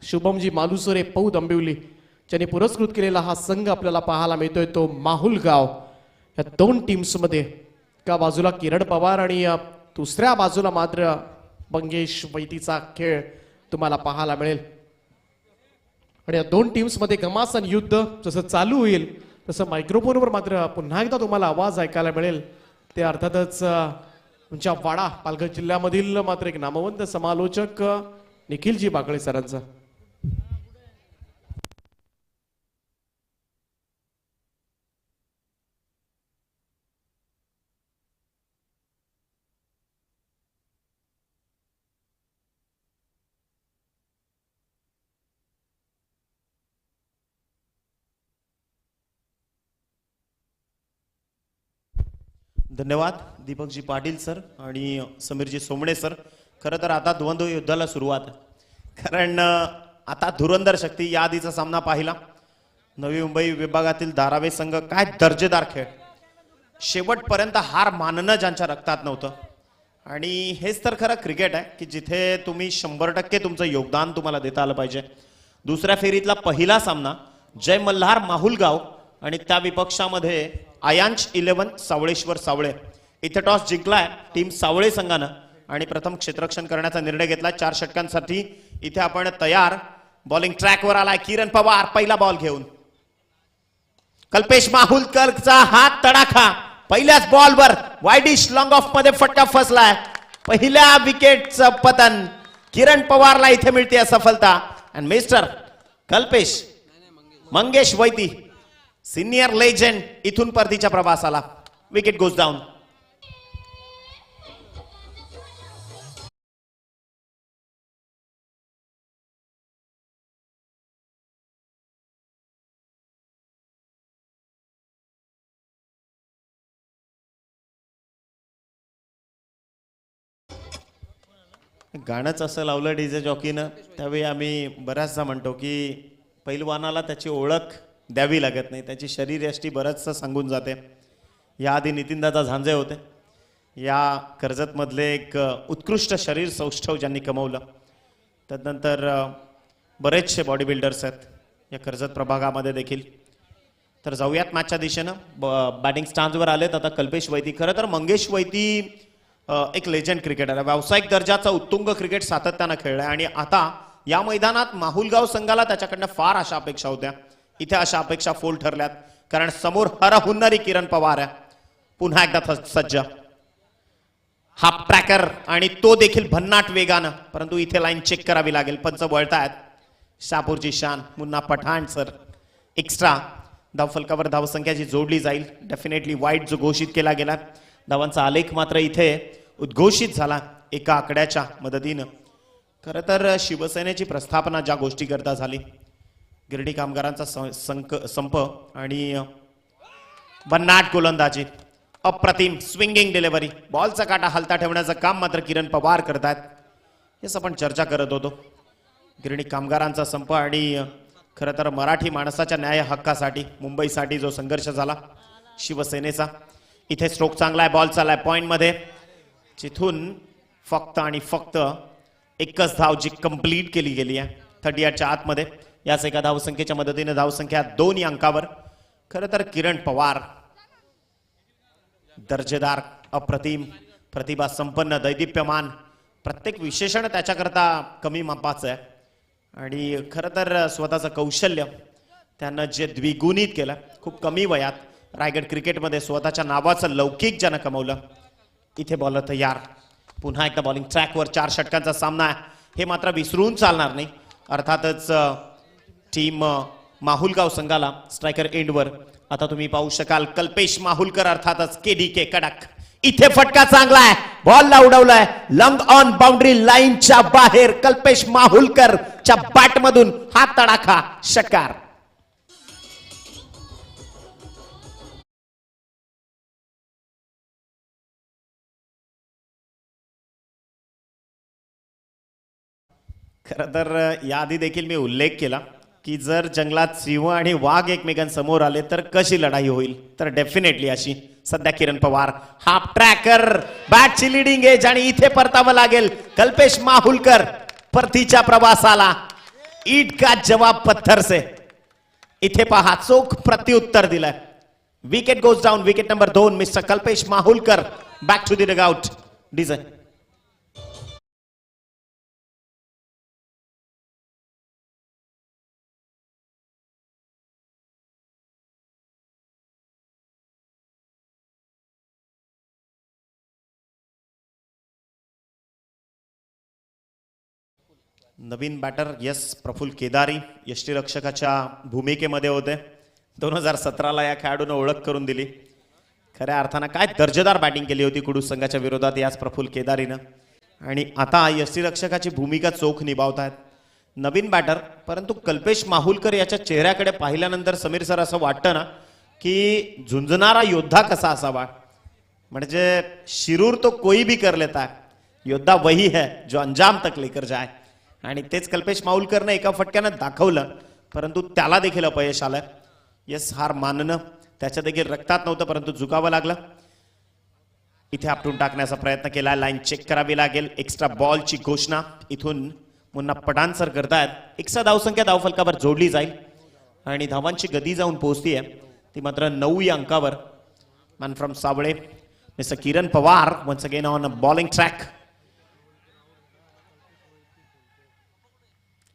शुभमजी मालुसरे पौद आंबिवली ज्यांनी पुरस्कृत केलेला हा संघ आपल्याला पाहायला मिळतोय तो माहुलगाव। या दोन टीम्स मध्ये एका बाजूला किरण पवार आणि दुसऱ्या बाजूला मात्र मंगेश वैतीचा खेळ तुम्हाला पाहायला मिळेल। आणि या दोन टीम्स मध्ये घमासान युद्ध जसं चालू होईल तसं मायक्रोफोनवर मात्र पुन्हा एकदा तुम्हाला आवाज ऐकायला मिळेल। ते अर्थातच तुमच्या वाडा पालघर जिल्ह्यामधील मात्र एक नामवंत समालोचक निखिलजी बागळे सरांचा। धन्यवाद दीपकजी पाटील सर आणि समीरजी सोमणे सर। खरं तर आता द्वंद्व युद्धाला सुरुवात, कारण आता धुरंधर शक्ती या आधीचा सामना पाहिला। नवी मुंबई विभागातील धारावे संघ काय दर्जेदार खेळ, शेवटपर्यंत हार मानणं ज्यांच्या रक्तात नव्हतं। आणि हेच तर खरं क्रिकेट आहे की जिथे तुम्ही 100% तुमचं योगदान तुम्हाला देता आलं पाहिजे। दुसऱ्या फेरीतला पहिला सामना जय मल्हार माहुलगाव आणि त्या विपक्षामध्ये आयांश 11 सावळेश्वर सावळे। इथे टॉस जिंकलाय टीम सावळे संघानं आणि प्रथम क्षेत्ररक्षण करण्याचा निर्णय घेतला। 4 षटकांसाठी इथे आपण तयार। बॉलिंग ट्रॅकवर आलाय किरण पवार पहिला बॉल घेऊन। कल्पेश माहुलकरचा हात तडाखा पहिल्याच बॉलवर वाईडिश लॉंग ऑफ मध्ये फटका फसलाय। पहिल्या विकेटचं पतन किरण पवारला इथे मिळते सफलता। आणि मिस्टर कल्पेश मंगेश वैती सीनियर लेजेंड इथून परतीच्या प्रवासाला। Wicket goes down. गाणंच असं लावलं डीजे जॉकीनं, त्यावेळी आम्ही बऱ्याचदा म्हणतो की पैलवानाला त्याची ओळख द्यावी लागत नाही, त्याची शरीरयष्टी बरंचसं सांगून जाते। याआधी नितीनदादा झांजे होते, या कर्जतमधले एक उत्कृष्ट शरीर सौष्ठव ज्यांनी कमवलं। त्यानंतर बरेचसे बॉडी बिल्डर्स आहेत या कर्जत प्रभागामध्ये देखील। तर जाऊयात मॅचच्या दिशेनं। बॅटिंग स्टान्सवर आलेत आता कल्पेश वैती। खरं तर मंगेश वैती एक लेजंड क्रिकेटर आहे, व्यावसायिक दर्जाचा उत्तुंग क्रिकेट सातत्यानं खेळलाय आणि आता या मैदानात माहुलगाव संघाला त्याच्याकडनं फार अशा अपेक्षा होत्या। इथे अशा अपेक्षा फोल ठरल्यात, कारण समोर हरहुन्नरी किरण पवार आहे पुन्हा एकदा सज्ज। हाफ ट्रॅकर आणि तो देखील भन्नाट वेगानं, परंतु इथे लाईन चेक करावी लागेल। पंच वळतायत। शापूरची शान मुन्ना पठाण सर एक्स्ट्रा धावफलकावर धावसंख्या जोडली जाईल। डेफिनेटली वाईट जो घोषित केला गेला, धावांचा आलेख मात्र इथे उद्घोषित झाला एका आकड्याच्या मदतीनं। खरं तर शिवसेनेची प्रस्थापना ज्या गोष्टी करता झाली, गिरडी कामगारांचा संप आणि भन्नाट गोलंदाजी, अप्रतिम स्विंगिंग डिलिव्हरी, बॉलचा काटा हलता ठेवण्याचं काम मात्र किरण पवार करतात। हेच आपण चर्चा करत होतो, गिरणी कामगारांचा संप आणि खरं तर मराठी माणसाच्या न्याय हक्कासाठी मुंबईसाठी जो संघर्ष झाला शिवसेनेचा। इथे स्ट्रोक चांगला आहे, बॉल चाललाय पॉइंट मध्ये, जिथून फक्त आणि फक्त एकच धाव जी कंप्लीट केली गेली आहे 38च्या आतमध्ये। याच एका धावसंख्येच्या मदतीने धावसंख्या 2 या अंकावर। खरं तर किरण पवार दर्जेदार, अप्रतिम, प्रतिभा संपन्न, दैदिप्यमान, प्रत्येक विशेषण त्याच्याकरता कमी मापाचं आहे। आणि खरं तर स्वतःचं कौशल्य त्यानं जे द्विगुणित केलं खूप कमी वयात रायगड क्रिकेटमध्ये स्वतःच्या नावाचं लौकिक ज्यानं कमवलं। इथे बॉलर तयार, पुन्हा एकदा बॉलिंग ट्रॅकवर 4 षटकांचा सामना आहे, हे मात्र विसरून चालणार नाही। अर्थातच टीम माहुलगाव संघाला स्ट्रायकर एंडवर आता तुम्ही पाहू शकाल कल्पेश माहुलकर अर्थातच केडीके कडक। इथे फटका चांगला आहे, बॉलला उडवलाय लंग ऑन बाउंड्री लाईनच्या बाहेर। कल्पेश माहुलकरच्या बॅटमधून हा तडाखा षटकार। खरं तर याआधी देखील मी उल्लेख केला की जर जंगलात सिंह आणि वाघ एकमेकांसमोर आले तर कशी लढाई होईल, तर डेफिनेटली अशी। सध्या किरण पवार हाफ ट्रॅकर, बॅटची लिडिंग एज आणि इथे परतावं लागेल कल्पेश माहुलकर परतीच्या प्रवासाला। ईट का जवाब पत्थर से. इथे पहा चोख प्रत्युत्तर दिलंय. Wicket goes down. Wicket number 2 mister Kalpesh Mahulkar back to the dugout. DJ. नवीन बॅटर यस प्रफुल्ल केदारी यष्टीरक्षकाच्या भूमिकेमध्ये होते. 2017ला या खेळाडूने ओळख करून दिली. खऱ्या अर्थानं काय दर्जेदार बॅटिंग केली होती कुडू संघाच्या विरोधात याच प्रफुल्ल केदारीनं. आणि आता यष्टीरक्षकाची भूमिका चोख निभावतायत नवीन बॅटर. परंतु कल्पेश माहुलकर याच्या चेहऱ्याकडे पाहिल्यानंतर समीर सर असं वाटतं ना की झुंजणारा योद्धा कसा असावा. म्हणजे शिरूर तो कोई भी कर लेता है, योद्धा वही है जो अंजाम तक लेकर जाए. आणि तेच कल्पेश माहुलकरने एका फटक्यानं दाखवलं. परंतु त्याला देखील अपयश आलं. यस हार मानणं त्याच्या देखील रक्तात नव्हतं परंतु झुकावं लागलं. इथे आपटून टाकण्याचा प्रयत्न केला. लाईन चेक करावी लागेल. एक्स्ट्रा बॉलची घोषणा इथून मुन्ना पठाण सर करतायत. एक्स्ट्रा धावसंख्या धावफलकावर जोडली जाईल आणि धावांची गती जाऊन पोहोचतीये ती मात्र 9 या अंकावर. Man from Savale mister Kiran Pawar once again on a bowling track.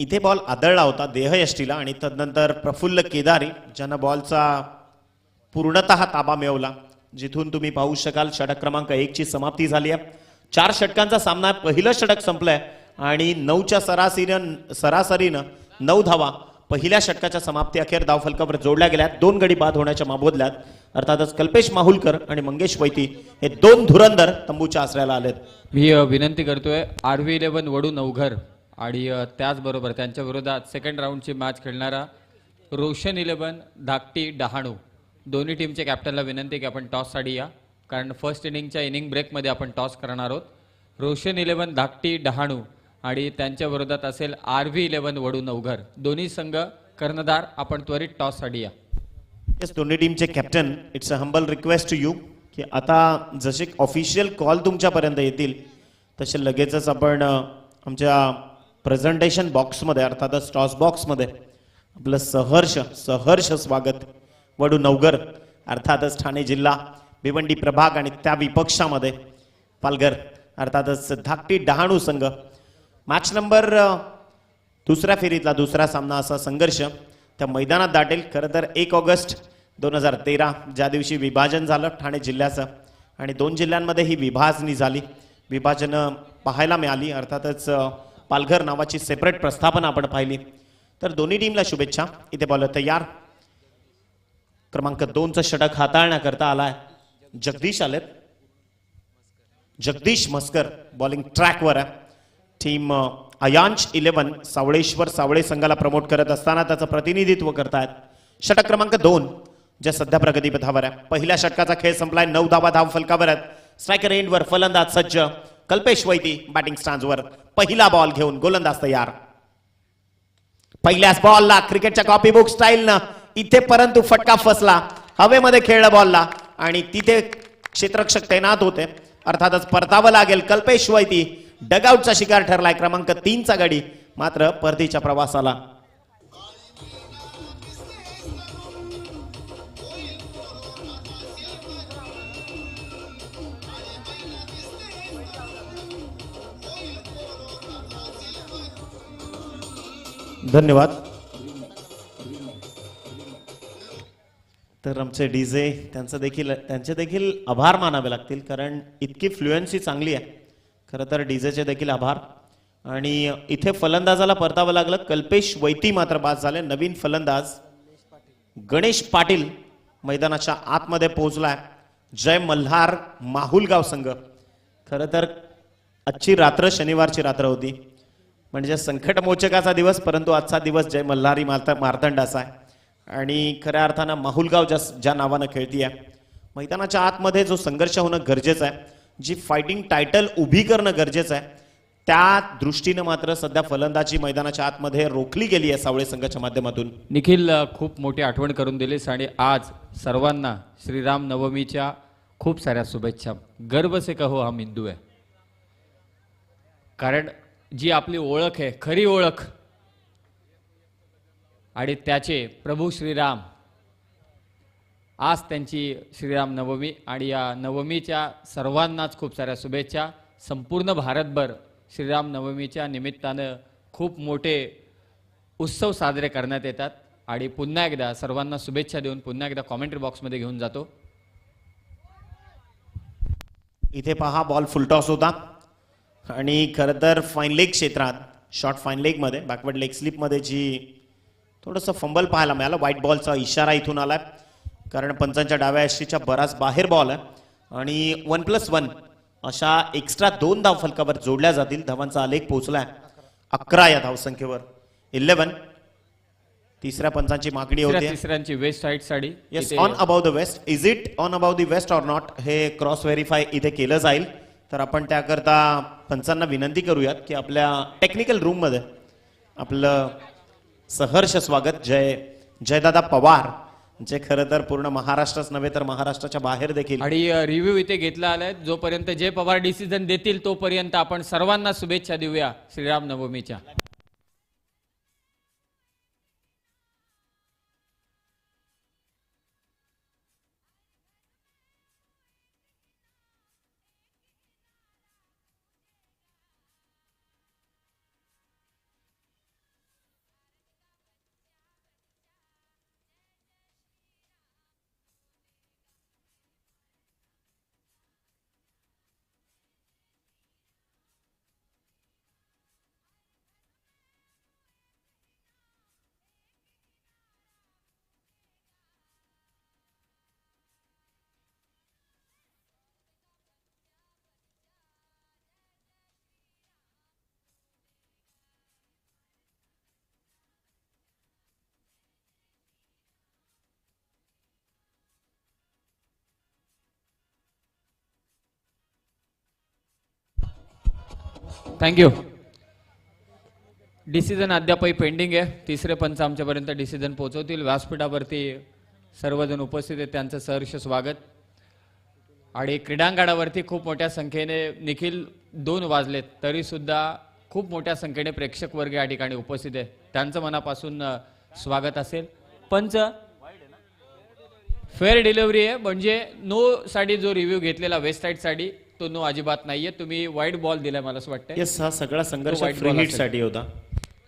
इथे बॉल आदळला होता देहयष्टीला आणि तदनंतर प्रफुल्ल केदारी ज्यानं बॉलचा पूर्णतः ताबा मिळवला. जिथून तुम्ही पाहू शकाल षटक क्रमांक 1 ची समाप्ती झाली आहे. 4 षटकांचा सामना. पहिलं षटक संपलंय आणि 9च्या सरासरीनं 9 धावा पहिल्या षटकाच्या समाप्ती अखेर धावफलकावर जोडल्या गेल्या. 2 गडी बाद होण्याच्या माबोदल्यात. अर्थातच कल्पेश माहुलकर आणि मंगेश वैती हे 2 धुरंधर तंबूच्या आसऱ्याला आलेत. मी विनंती करतोय RV11 वडू नवघर आणि त्याचबरोबर त्यांच्या विरोधात सेकंड राऊंडची मॅच खेळणारा रोशन 11 धाकटी डहाणू दोन्ही टीमच्या कॅप्टनला विनंती की आपण टॉससाठी या. कारण फर्स्ट इनिंगच्या इनिंग ब्रेकमध्ये आपण टॉस करणार आहोत. रोशन 11 धाकटी डहाणू आणि त्यांच्या विरोधात असेल RV11 वडू नवघर. दोन्ही संघ कर्णधार आपण त्वरित टॉससाठी या. येस दोन्ही टीमचे captain it's a humble request to you की आता जसे ऑफिशियल कॉल तुमच्यापर्यंत येतील तसे लगेचच आपण आमच्या प्रेझेंटेशन बॉक्समध्ये अर्थातच टॉस बॉक्समध्ये आपलं सहर्ष स्वागत. वडू नवघर अर्थातच ठाणे जिल्हा भिवंडी प्रभाग आणि त्या विपक्षामध्ये पालघर अर्थातच धाकटी डहाणू संघ. मॅच नंबर 2ऱ्या फेरीतला दुसरा सामना असा संघर्ष त्या मैदानात दाटेल. खरं तर 1 ऑगस्ट 2013 ज्या दिवशी विभाजन झालं ठाणे जिल्ह्याचं आणि 2 जिल्ह्यांमध्ये ही विभाजणी झाली. विभाजन पाहायला मिळाली. अर्थातच पालघर नावाची सेपरेट प्रस्थापना आपण पाहिली. तर दोन्ही टीमला शुभेच्छा. इथे बॉलर तयार. क्रमांक 2चं षटक हाताळण्याकरता आलाय जगदीश आलेत. जगदीश मस्कर बॉलिंग ट्रॅकवर आहे. टीम अयांश 11 सावळेश्वर सावळे संघाला प्रमोट करत असताना त्याचं प्रतिनिधित्व करतायत. षटक क्रमांक 2 जे सध्या प्रगतीपथावर आहे. पहिल्या षटकाचा खेळ संपलाय. 9 धावा धाव फलकावर आहेत. स्ट्रायकर एंडवर फलंदाज सज्ज. कल्पेश वैती बॅटिंग स्टँडवर. पहिला बॉल घेऊन गोलंदाज तयार. पहिल्याच बॉलला क्रिकेटच्या कॉपीबुक स्टाईलनं इथे परंतु फटका फसला. हवेमध्ये खेळला बॉलला आणि तिथे क्षेत्ररक्षक तैनात होते. अर्थातच परतावं लागेल. कल्पेश वैती डगआउटचा शिकार ठरलाय. क्रमांक 3चा गडी मात्र परतीच्या प्रवासाला. धन्यवाद. तर आमचे डीजे त्यांचे देखील आभार मानावे लागतील कारण इतकी फ्लुएन्सी चांगली आहे. खरं तर डीजेचे देखील आभार. आणि इथे फलंदाजाला परतावं लागलं. कल्पेश वैती मात्र बाद झाले. नवीन फलंदाज गणेश पाटील मैदानाच्या आतमध्ये पोहोचलाय. जय मल्हार माहुलगाव संघ. खरं तर आजची रात्र शनिवारची रात्र होती म्हणजे संकटमोचकाचा दिवस. परंतु आजचा दिवस जय मल्हारी मार्तंडाचा आहे आणि खऱ्या अर्थानं माहुलगाव ज्या नावानं खेळती आहे मैदानाच्या आतमध्ये जो संघर्ष होणं गरजेचं आहे, जी फायटिंग टायटल उभी करणं गरजेचं आहे, त्या दृष्टीनं मात्र सध्या फलंदाजी मैदानाच्या आतमध्ये रोखली गेली आहे सावळे संघाच्या माध्यमातून. निखिल खूप मोठी आठवण करून दिलीस आणि आज सर्वांना श्रीराम नवमीच्या खूप साऱ्या शुभेच्छा. गर्व से कहो हम हिंदू आहे. कारण जी आपली ओळख आहे खरी ओळख आणि त्याचे प्रभू श्रीराम, आज त्यांची श्रीराम नवमी आणि या नवमीच्या सर्वांनाच खूप साऱ्या शुभेच्छा. संपूर्ण भारतभर श्रीराम नवमीच्या निमित्तानं खूप मोठे उत्सव साजरे करण्यात येतात आणि पुन्हा एकदा सर्वांना शुभेच्छा देऊन पुन्हा एकदा कॉमेंट्री बॉक्समध्ये घेऊन जातो. इथे पहा बॉल फुलटॉस होता आणि खरं तर फाईन लेग क्षेत्रात शॉर्ट फाईन लेगमध्ये बॅकवर्ड लेग स्लिपमध्ये जी थोडंसं फंबल पाहायला मिळालं. व्हाईट बॉलचा इशारा इथून आलाय कारण पंचांच्या डाव्या यष्टीच्या बराच बाहेर बॉल आहे आणि 1+1 अशा एक्स्ट्रा 2 धाव फलकावर जोडल्या जातील. धावांचा आलेख पोहोचलाय 11 या धावसंख्येवर. 11 तिसऱ्या पंचांची मागणी होती. तिसऱ्यांची वेस्ट साईड साडी. Yes, on about the waist. Is it on about the waist or not हे क्रॉस व्हेरीफाय इथे केलं जाईल. तर आपण त्याकरता पंचांना विनंती करूयात की आपल्या टेक्निकल रूम मध्ये आपलं सहर्ष स्वागत जयदादा पवार, जे खरं तर पूर्ण महाराष्ट्रच नव्हे तर महाराष्ट्राच्या बाहेर देखील आणि रिव्ह्यू इथे घेतला आलाय. जोपर्यंत जय पवार डिसिजन देतील तोपर्यंत आपण सर्वांना शुभेच्छा देऊया श्रीराम नवमीच्या. थँक्यू. डिसिजन अद्यापही पेंडिंग आहे. तिसरे पंच आमच्यापर्यंत डिसिजन पोहोचवतील. व्यासपीठावरती सर्वजण उपस्थित आहेत, त्यांचं सहर्ष स्वागत. आणि क्रीडांगणावरती खूप मोठ्या संख्येने निखिल 2 वाजलेत तरी सुद्धा खूप मोठ्या संख्येने प्रेक्षक वर्ग या ठिकाणी उपस्थित आहे, त्यांचं मनापासून स्वागत असेल. पंच फेअर डिलिव्हरी आहे, म्हणजे नो साठी जो रिव्ह्यू घेतलेला वेस्ट साईड साठी तो नो अजिबात नाहीये. तुम्ही वाईट बॉल दिलाय मला असं वाटतं. येस, हा सगळा संघर्ष white फ्री ball हिट असेल. साठी होता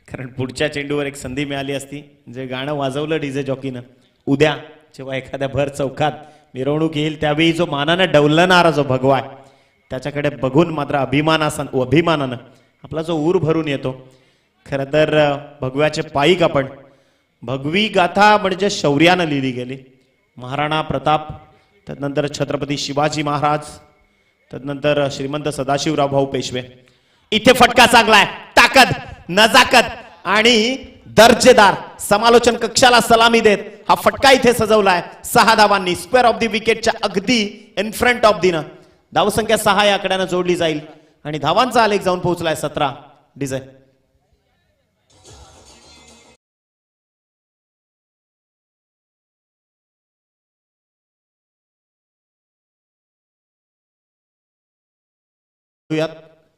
कारण पुढच्या चेंडूवर एक संधी मिळाली असती. जे गाणं वाजवलं डीजे जॉकीनं, उद्या जेव्हा एखाद्या भर चौकात मिरवणूक येईल त्यावेळी जो मानानं डवलणारा जो भगवा आहे त्याच्याकडे बघून मात्र अभिमानानं आपला जो ऊर भरून येतो. खरं तर भगव्याचे पायीक आपण भगवी गाथा म्हणजे शौर्यानं लिहिली गेली. महाराणा प्रताप, त्यानंतर छत्रपती शिवाजी महाराज, त्यानंतर श्रीमंत सदाशिवराव भाऊ पेशवे. इथे फटका चांगलाय, ताकद, नजाकत आणि दर्जेदार समालोचन कक्षाला सलामी देत हा फटका इथे सजवलाय 6 धावांनी स्क्वेअर ऑफ द विकेटच्या अगदी इन फ्रंट ऑफ दी. धावसंख्या 6 या आकड्यानं जोडली जाईल आणि धावांचा आलेख जाऊन पोहोचलाय 17. डिझाय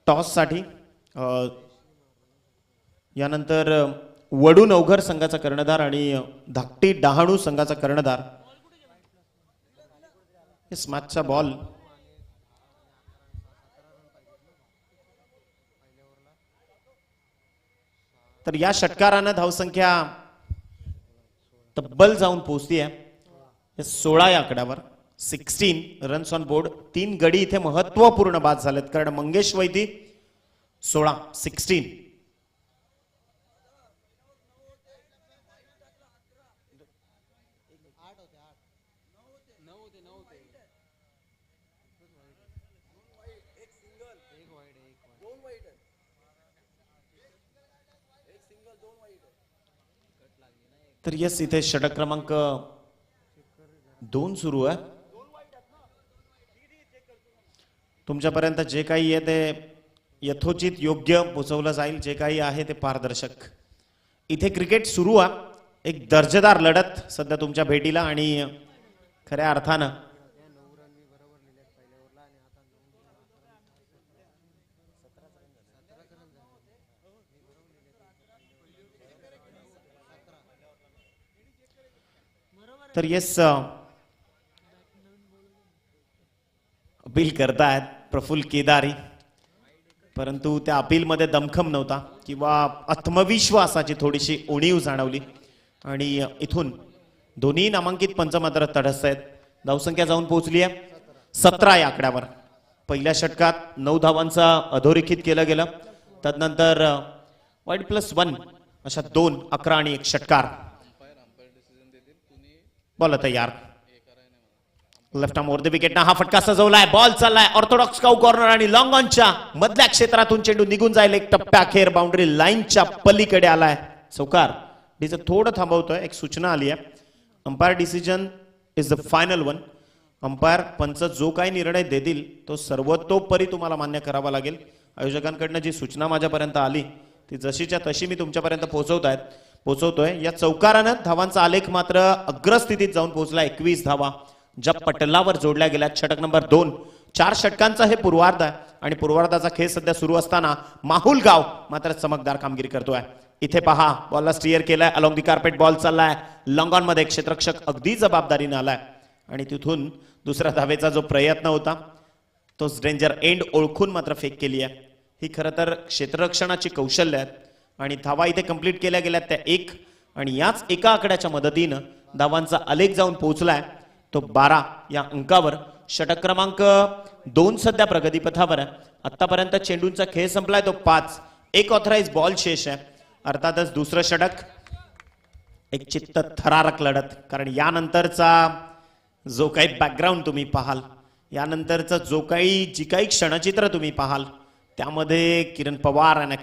टॉस साठी यानंतर वडू नवघर संघाचा कर्णधार आणि धाकटी डहाणू संघाचा कर्णधार. मॅचचा बॉल तर या षटकारानं धावसंख्या तब्बल जाऊन पोहोचती आहे 16 या आकड्यावर. 16 रन्स ऑन बोर्ड. 3 गडी इथे महत्वपूर्ण बाद झालेत कारण मंगेश वैदी 16. तर यस, इथे षटक क्रमांक 2 सुरू आहे. तुमच्यापर्यंत जे काही आहे ते यथोचित योग्य पोचवलं जाईल, जे काही आहे ते पारदर्शक. इथे क्रिकेट सुरू आहे, एक दर्जेदार लढत सध्या तुमच्या भेटीला आणि खऱ्या अर्थानं तर येस अपील करतायत प्रफुल्ल केदारी, परंतु त्या अपीलमध्ये दमखम नव्हता किंवा आत्मविश्वासाची थोडीशी उणीव जाणवली आणि इथून दोन्ही नामांकित पंच मात्र तटस्थ आहेत. धावसंख्या जाऊन पोहोचली आहे 17 या आकड्यावर. पहिल्या षटकात 9 धावांचा अधोरेखित केलं गेलं. तदनंतर वाईड +1 अशा 2, 11 आणि 1 षटकार. बॉल तयार. Left arm over the wicket ना हा फटका सजवलाय. बॉल चाललाय ऑर्थोडॉक्स काऊ कॉर्नर आणि लॉंग ऑनच्या मधल्या क्षेत्रातून चेंडू निघून जाईल. एक टप्प्या अखेर बाउंड्री लाईनच्या पलीकडे आलाय. चौकार. डीचं थोडं थांबवतोय. एक सूचना आली आहे. Umpire decision is the final one. Umpire पंच जो काही निर्णय देतील तो सर्वतोपरी तुम्हाला मान्य करावा लागेल. आयोजकांकडनं जी सूचना माझ्यापर्यंत आली ती जशीच्या तशी मी तुमच्यापर्यंत पोहोचवतोय. या चौकारानं धावांचा आलेख मात्र अग्रस्थितीत जाऊन पोहोचला. 21 धावा ज्या पटलावर जोडल्या गेल्या. षटक नंबर 2. 4 षटकांचा हे पूर्वार्ध आहे आणि पूर्वार्धाचा खेळ सध्या सुरू असताना माहुलगाव मात्र चमकदार कामगिरी करतोय. इथे पहा बॉलला स्टीअर केलाय. अलॉंग दी कार्पेट बॉल चाललाय. लॉंग ऑन मध्ये क्षेत्ररक्षक अगदी जबाबदारीने आलाय आणि तिथून दुसऱ्या धावेचा जो प्रयत्न होता तोच डेंजर एंड ओळखून मात्र फेक केली आहे. ही खरं तर क्षेत्ररक्षणाची कौशल्य आहेत आणि धावा इथे कंप्लीट केल्या गेल्या त्या 1 आणि याच एका आकड्याच्या मदतीनं धावांचा आलेख जाऊन पोहोचलाय तो 12 या अंकावर. षटक क्रमांक 2 सध्या प्रगतीपथावर आहे. आतापर्यंत चेंडूंचा खेळ संपलाय तो 5. 1 ऑथराइज बॉल शेष आहे. अर्थातच दुसरं षटक एक चित्त थरारक लढत, कारण यानंतरचा जो काही बॅकग्राऊंड तुम्ही पाहाल, यानंतरचं जी काही क्षणचित्र तुम्ही पाहाल त्यामध्ये किरण पवार आणि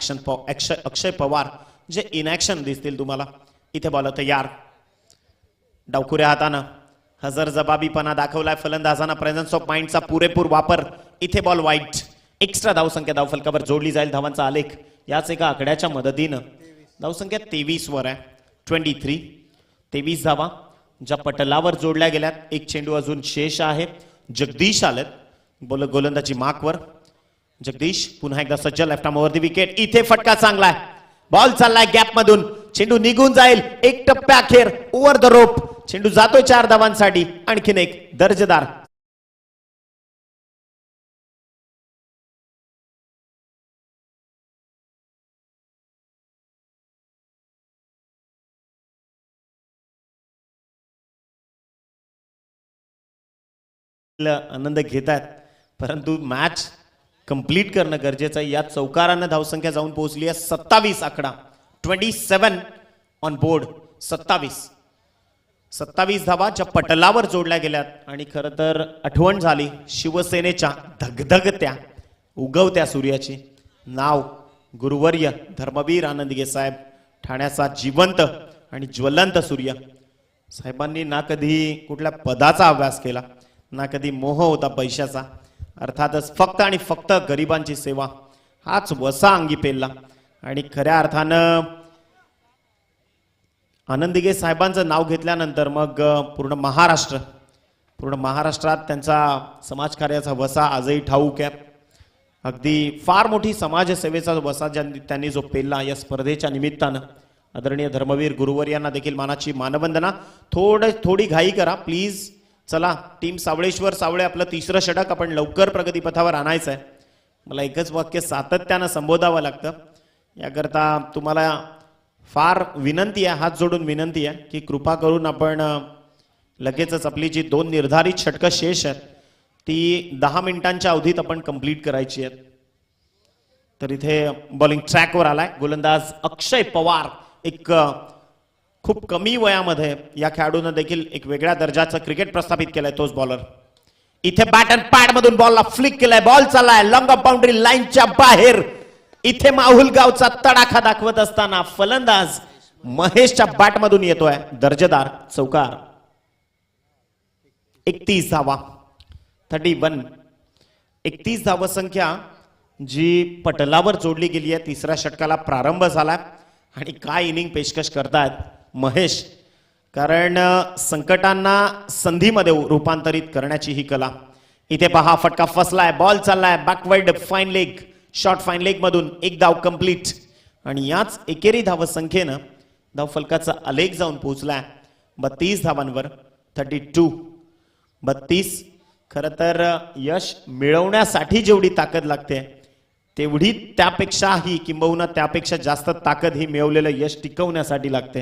अक्षय पवार जे इनॅक्शन दिसतील तुम्हाला. इथे बॉल तयार. डावखुऱ्या हातानं हजरजबाबीपणा दाखवलाय फलंदाजांना. प्रेझन्स ऑफ माइंडचा पुरेपूर वापर. इथे बॉल वाईट. एक्स्ट्रा धावसंख्या धावफलकावर जोडली जाईल. धावांचा आलेख याच एका आकड्याच्या मदतीनं धावसंख्या 23 वर आहे. 23 धावा ज्या पटलावर जोडल्या गेल्यात. एक चेंडू अजून शेष आहे. जगदीश आलेत गोलंदाजी मार्कवर. जगदीश पुन्हा एकदा सज्ज. Left arm over the wicket. इथे फटका चांगलाय. बॉल चाललाय गॅप मधून. चेंडू निघून जाईल. एक टप्प्या अखेर ओव्हर द रोप. चेंडू जातोय 4 धावांसाठी. आणखीन एक दर्जेदार आनंद घेत आहेत, परंतु मॅच कंप्लीट करणं गरजेचं आहे. या चौकारानं धावसंख्या जाऊन पोहोचली आहे 27 आकडा. 27 ऑन बोर्ड. 27 धावा ज्या पटलावर जोडल्या गेल्यात आणि खरं तर आठवण झाली शिवसेनेच्या धगधगत्या उगवत्या सूर्याची. नाव गुरुवर्य धर्मवीर आनंदगे साहेब, ठाण्याचा जिवंत आणि ज्वलंत सूर्य. साहेबांनी ना कधी कुठल्या पदाचा अभ्यास केला, ना कधी मोह होता पैशाचा. अर्थातच फक्त आणि फक्त गरिबांची सेवा हाच वसा अंगी पेलला आणि खऱ्या अर्थानं आनंदगे साहेबांचं नाव घेतल्यानंतर मग पूर्ण महाराष्ट्रात त्यांचा समाजकार्याचा वसा आजही ठाऊक आहे. अगदी फार मोठी समाजसेवेचा वसा त्यांनी जो पेलला या स्पर्धेच्या निमित्तानं. आदरणीय धर्मवीर गुरुवर यांना देखील मानाची मानवंदना. थोडी घाई करा प्लीज. चला टीम सावळेश्वर सावळे, आपलं 3रं षटक आपण लवकर प्रगतीपथावर आणायचं आहे. मला एकच वाक्य सातत्यानं संबोधावं लागतं. याकरता तुम्हाला फार विनंती आहे, हात जोडून विनंती आहे की कृपा करून आपण लगेचच आपली जी 2 निर्धारित षटकं शेष आहेत ती 10 मिनिटांच्या अवधीत आपण कंप्लीट करायची आहेत. तर इथे बॉलिंग ट्रॅकवर आलाय गोलंदाज अक्षय पवार. एक खूप कमी वयामध्ये या खेळाडूने देखील एक वेगळ्या दर्जाचं क्रिकेट प्रस्थापित केलंय तोच बॉलर. इथे बॅट अँड पॅड मधून बॉलला फ्लिक केलाय. बॉल चाललाय लॉंग ऑफ बाउंड्री लाईनच्या बाहेर. इथे माहुलगावचा तडाखा दाखवत असताना फलंदाज महेशच्या बॅट मधून येतोय दर्जेदार चौकार. 31 धावा. 31. 31 धावसंख्या जी पटलावर जोडली गेली आहे. 3ऱ्या षटकाला प्रारंभ झालाय आणि काय इनिंग पेशकश करतायत महेश. कारण संकटांना संधीमध्ये रूपांतरित करण्याची ही कला. इथे पहा फटका फसलाय. बॉल चाललाय backward fine leg. Short fine leg मधून एक धाव कंप्लीट आणि याच एकेरी धावसंख्येनं धावफलकाचा आलेख जाऊन पोहोचलाय 32 धावांवर. 32. खरं तर यश मिळवण्यासाठी जेवढी ताकद लागते तेवढी त्यापेक्षाही किंबहुना त्यापेक्षा जास्त ताकद ही मिळवलेलं यश टिकवण्यासाठी लागते.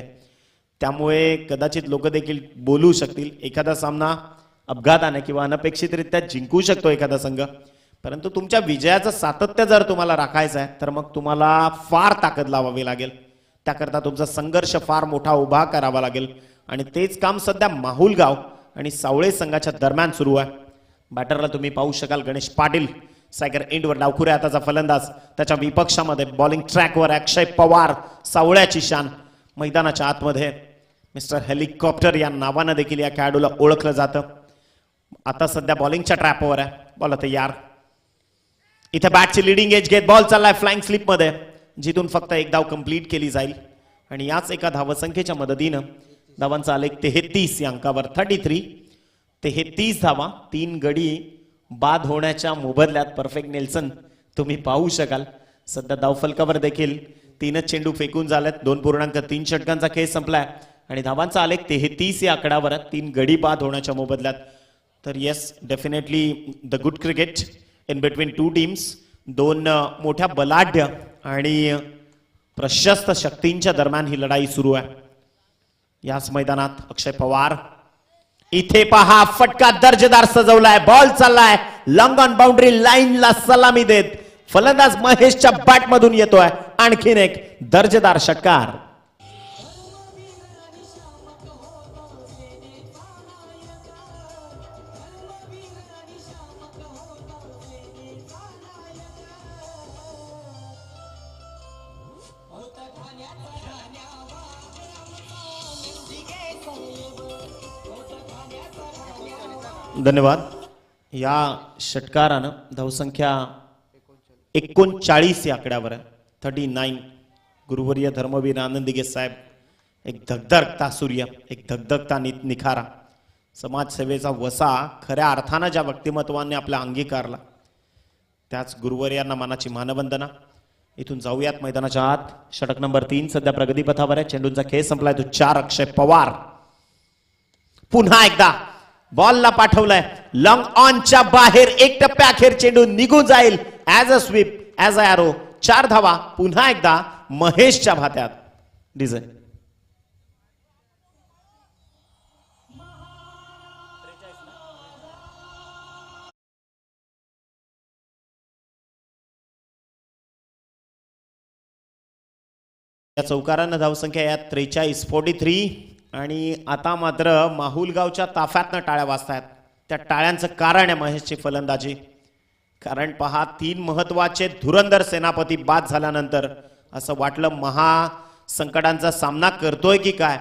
त्यामुळे कदाचित लोक देखील बोलू शकतील एखादा सामना अपघाताने किंवा अनपेक्षितरित्या जिंकू शकतो एखादा संघ, परंतु तुमच्या विजयाचं सातत्य जर तुम्हाला राखायचं आहे तर मग तुम्हाला फार ताकद लावावी लागेल. त्याकरता तुमचा संघर्ष फार मोठा उभा करावा लागेल आणि तेच काम सध्या माहुलगाव आणि सावळे संघाच्या दरम्यान सुरू आहे. बॅटरला तुम्ही पाहू शकाल गणेश पाटील, सायगर एंडवर डावखुऱ्या हाताचा फलंदाज, त्याच्या विपक्षामध्ये बॉलिंग ट्रॅकवर अक्षय पवार, सावळ्याची शान. मैदानाच्या आतमध्ये मिस्टर हेलिकॉप्टर या नावानं देखील या खेळाडूला ओळखलं जातं. आता सध्या बॉलिंगच्या ट्रॅपवर आहे, बॉल तयार. इथे बॅटची लिडिंग एज घेत बॉल चाललाय फ्लाइंग स्लिप मध्ये, जिथून फक्त एक धाव कंप्लीट केली जाईल आणि याच एका धावसंख्येच्या मदतीनं धावांचा आलेख 33 या अंकावर. 33 धावा, 3 गडी बाद होण्याच्या मोबदल्यात. परफेक्ट नेल्सन तुम्ही पाहू शकाल. सध्या धावफलकावर देखील 3च चेंडू फेकून झालेत. 2.3 षटकांचा खेळ संपलाय आणि धावांचा आलेख 33 या आकड्यावर आहे, 3 गडी बाद होण्याच्या मोबदल्यात. तर yes, definitely the good cricket in between two teams. दोन मोठ्या बलाढ्य आणि प्रशस्त शक्तींच्या दरम्यान ही लढाई सुरू आहे. याच मैदानात अक्षय पवार, इथे पहा फटका दर्जेदार सजवलाय, बॉल चाललाय लॉंग ऑन बाउंड्री लाईनला सलामी देत फलंदाज महेशच्या बॅट मधून येतोय आणखीन एक दर्जेदार षटकार. धन्यवाद. या षटकारानं धावसंख्या 39 या आकड्यावर आहे, 39. गुरुवर्य धर्मवीर आनंद दिगे साहेब, एक धगधगता सूर्य, एक धगधगता निखारा. समाजसेवेचा वसा खऱ्या अर्थानं ज्या व्यक्तिमत्वाने आपला अंगीकारला त्याच गुरुवर्यांना मानाची मानवंदना. इथून जाऊयात मैदानाच्या आत. षटक नंबर 3 सध्या प्रगतीपथावर आहे. चेंडूंचा खेळ संपलाय. तो 4 अक्षय पवार. पुन्हा एकदा बॉलला पाठवलाय लॉंग ऑनच्या बाहेर, एक टप्प्या अखेर चेंडू निघून जाईल as a sweep, as a arrow. 4 धावा पुन्हा एकदा महेशच्या भात्यात. डिझाईन या चौकारानं धावसंख्या या 43 आणि आता मात्र माहुलगावच्या ताफ्यातनं टाळ्या वाजतायत. त्या टाळ्यांचं कारण आहे महेशची फलंदाजी. कारण पहा, 3 महत्वाचे धुरंधर सेनापती बाद झाल्यानंतर असं वाटलं महासंकटांचा सामना करतोय की काय.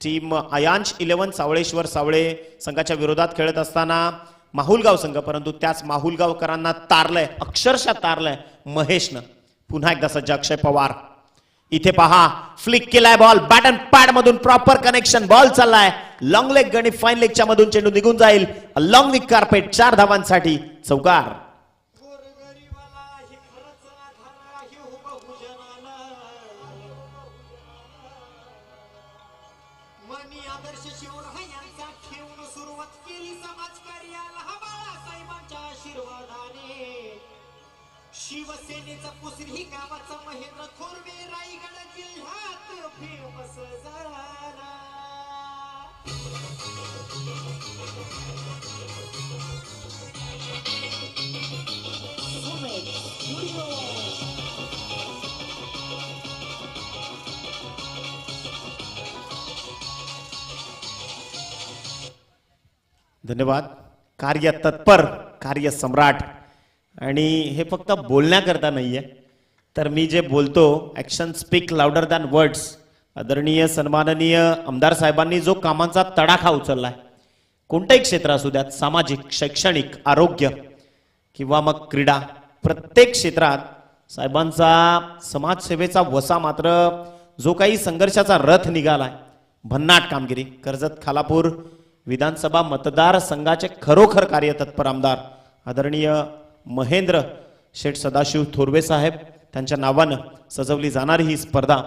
टीम अयांश 11 सावळेश्वर सावळे संघाच्या विरोधात खेळत असताना माहुलगाव संघ, परंतु त्याच माहुलगावकरांना तारलंय, अक्षरशः तारलंय महेशनं. पुन्हा एकदा सज्ज अक्षय पवार. इथे पहा फ्लिक केलाय बॉल, बॅट अँड पॅड मधून प्रॉपर कनेक्शन, बॉल चाललाय लॉंग लेग आणि फाईन लेगच्या मधून चेंडू निघून जाईल लॉंग विक कार्पेट. 4 धावांसाठी चौकार. शिवसेनेचा पुसरी गावाचा महेंद्र थोरवे रायगड जिल्ह्यात फेमस झाला. धन्यवाद. कार्य तत्पर, कार्य सम्राट. आणि हे फक्त बोलण्याकरता नाहीये, तर मी जे बोलतो action speak louder than words. आदरणीय सन्माननीय आमदार साहेबांनी जो कामांचा तडाखा उचललाय, कोणतंही क्षेत्र असू द्यात, सामाजिक, शैक्षणिक, आरोग्य किंवा मग क्रीडा, प्रत्येक क्षेत्रात साहेबांचा समाजसेवेचा वसा मात्र जो काही संघर्षाचा रथ निघालाय, भन्नाट कामगिरी. कर्जत खालापूर विधानसभा मतदारसंघाचे खरोखर कार्यतत्पर आमदार आदरणीय महेंद्र शेठ सदाशिव थोरवे साहेब, त्यांच्या नावानं सजवली जाणारी ही स्पर्धा.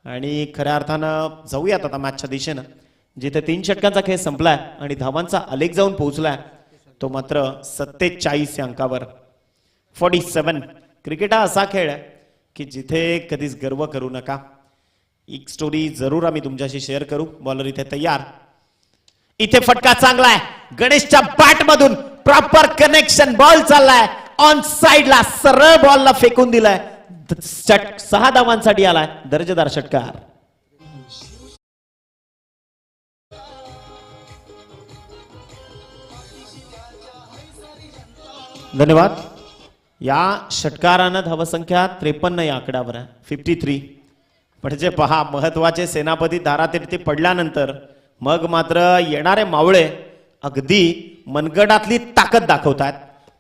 आणि खऱ्या अर्थानं जाऊयात आता मॅचच्या दिशेनं. जिथे 3 षटकांचा खेळ संपलाय आणि धावांचा आलेख जाऊन पोहोचलाय तो मात्र 47 या अंकावर. 47. क्रिकेट हा असा खेळ आहे की जिथे कधीच गर्व करू नका. एक स्टोरी जरूर आम्ही तुमच्याशी शेअर करू. बॉलर इथे तयार. इथे फटका चांगला आहे गणेशच्या बॅट मधून प्रॉपर कनेक्शन. बॉल चाललाय ऑन साइडला सरळ बॉलला फेकून दिलाय. 6 धावांसाठी आलाय दर्जेदार षटकार. धन्यवाद. या षटकारानं धावसंख्या 53 या आकड्यावर आहे. 53. म्हणजे पहा महत्वाचे सेनापती धारातीर्थी पडल्यानंतर मग मात्र येणारे मावळे अगदी मनगटातली ताकद दाखवतात.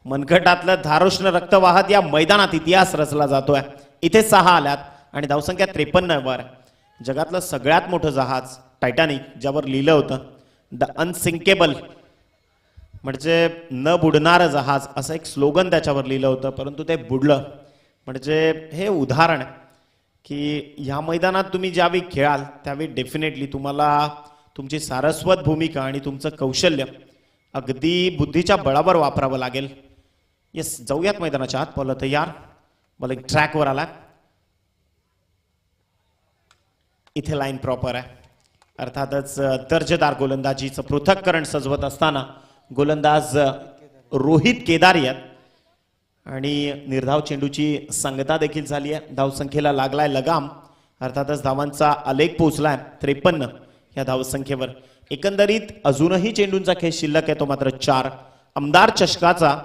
मनगटातलं धारोष्ण रक्त वाहत या मैदानात इतिहास रचला जातोय. इथे 6 आल्यात आणि धावसंख्या 53 वर. जगातलं सगळ्यात मोठं जहाज टायटॅनिक ज्यावर लिहिलं होतं द अनसिंकेबल म्हणजे न बुडणारं जहाज असं एक स्लोगन त्याच्यावर लिहिलं होतं परंतु ते बुडलं. म्हणजे हे उदाहरण आहे की ह्या मैदानात तुम्ही ज्यावेळी खेळाल त्यावेळी डेफिनेटली तुम्हाला तुमची सारस्वत भूमिका आणि तुमचं कौशल्य अगदी बुद्धीच्या बळावर वापरावं लागेल. येस जाऊयात मैदानाच्या आत. बॉल तयार. बॉल एक ट्रॅकवर आला. इथे लाईन प्रॉपर आहे. अर्थातच दर्जेदार गोलंदाजीचं पृथक्करण सजवत असताना गोलंदाज रोहित केदारी आहेत आणि निर्धाव चेंडूची सांगता देखील झाली आहे. धावसंख्येला लागलाय लगाम. अर्थातच धावांचा आलेख पोहोचलाय 53 या धावसंख्येवर. एकंदरीत अजूनही चेंडूंचा खेळ शिल्लक आहे तो मात्र 4. आमदार चषकाचा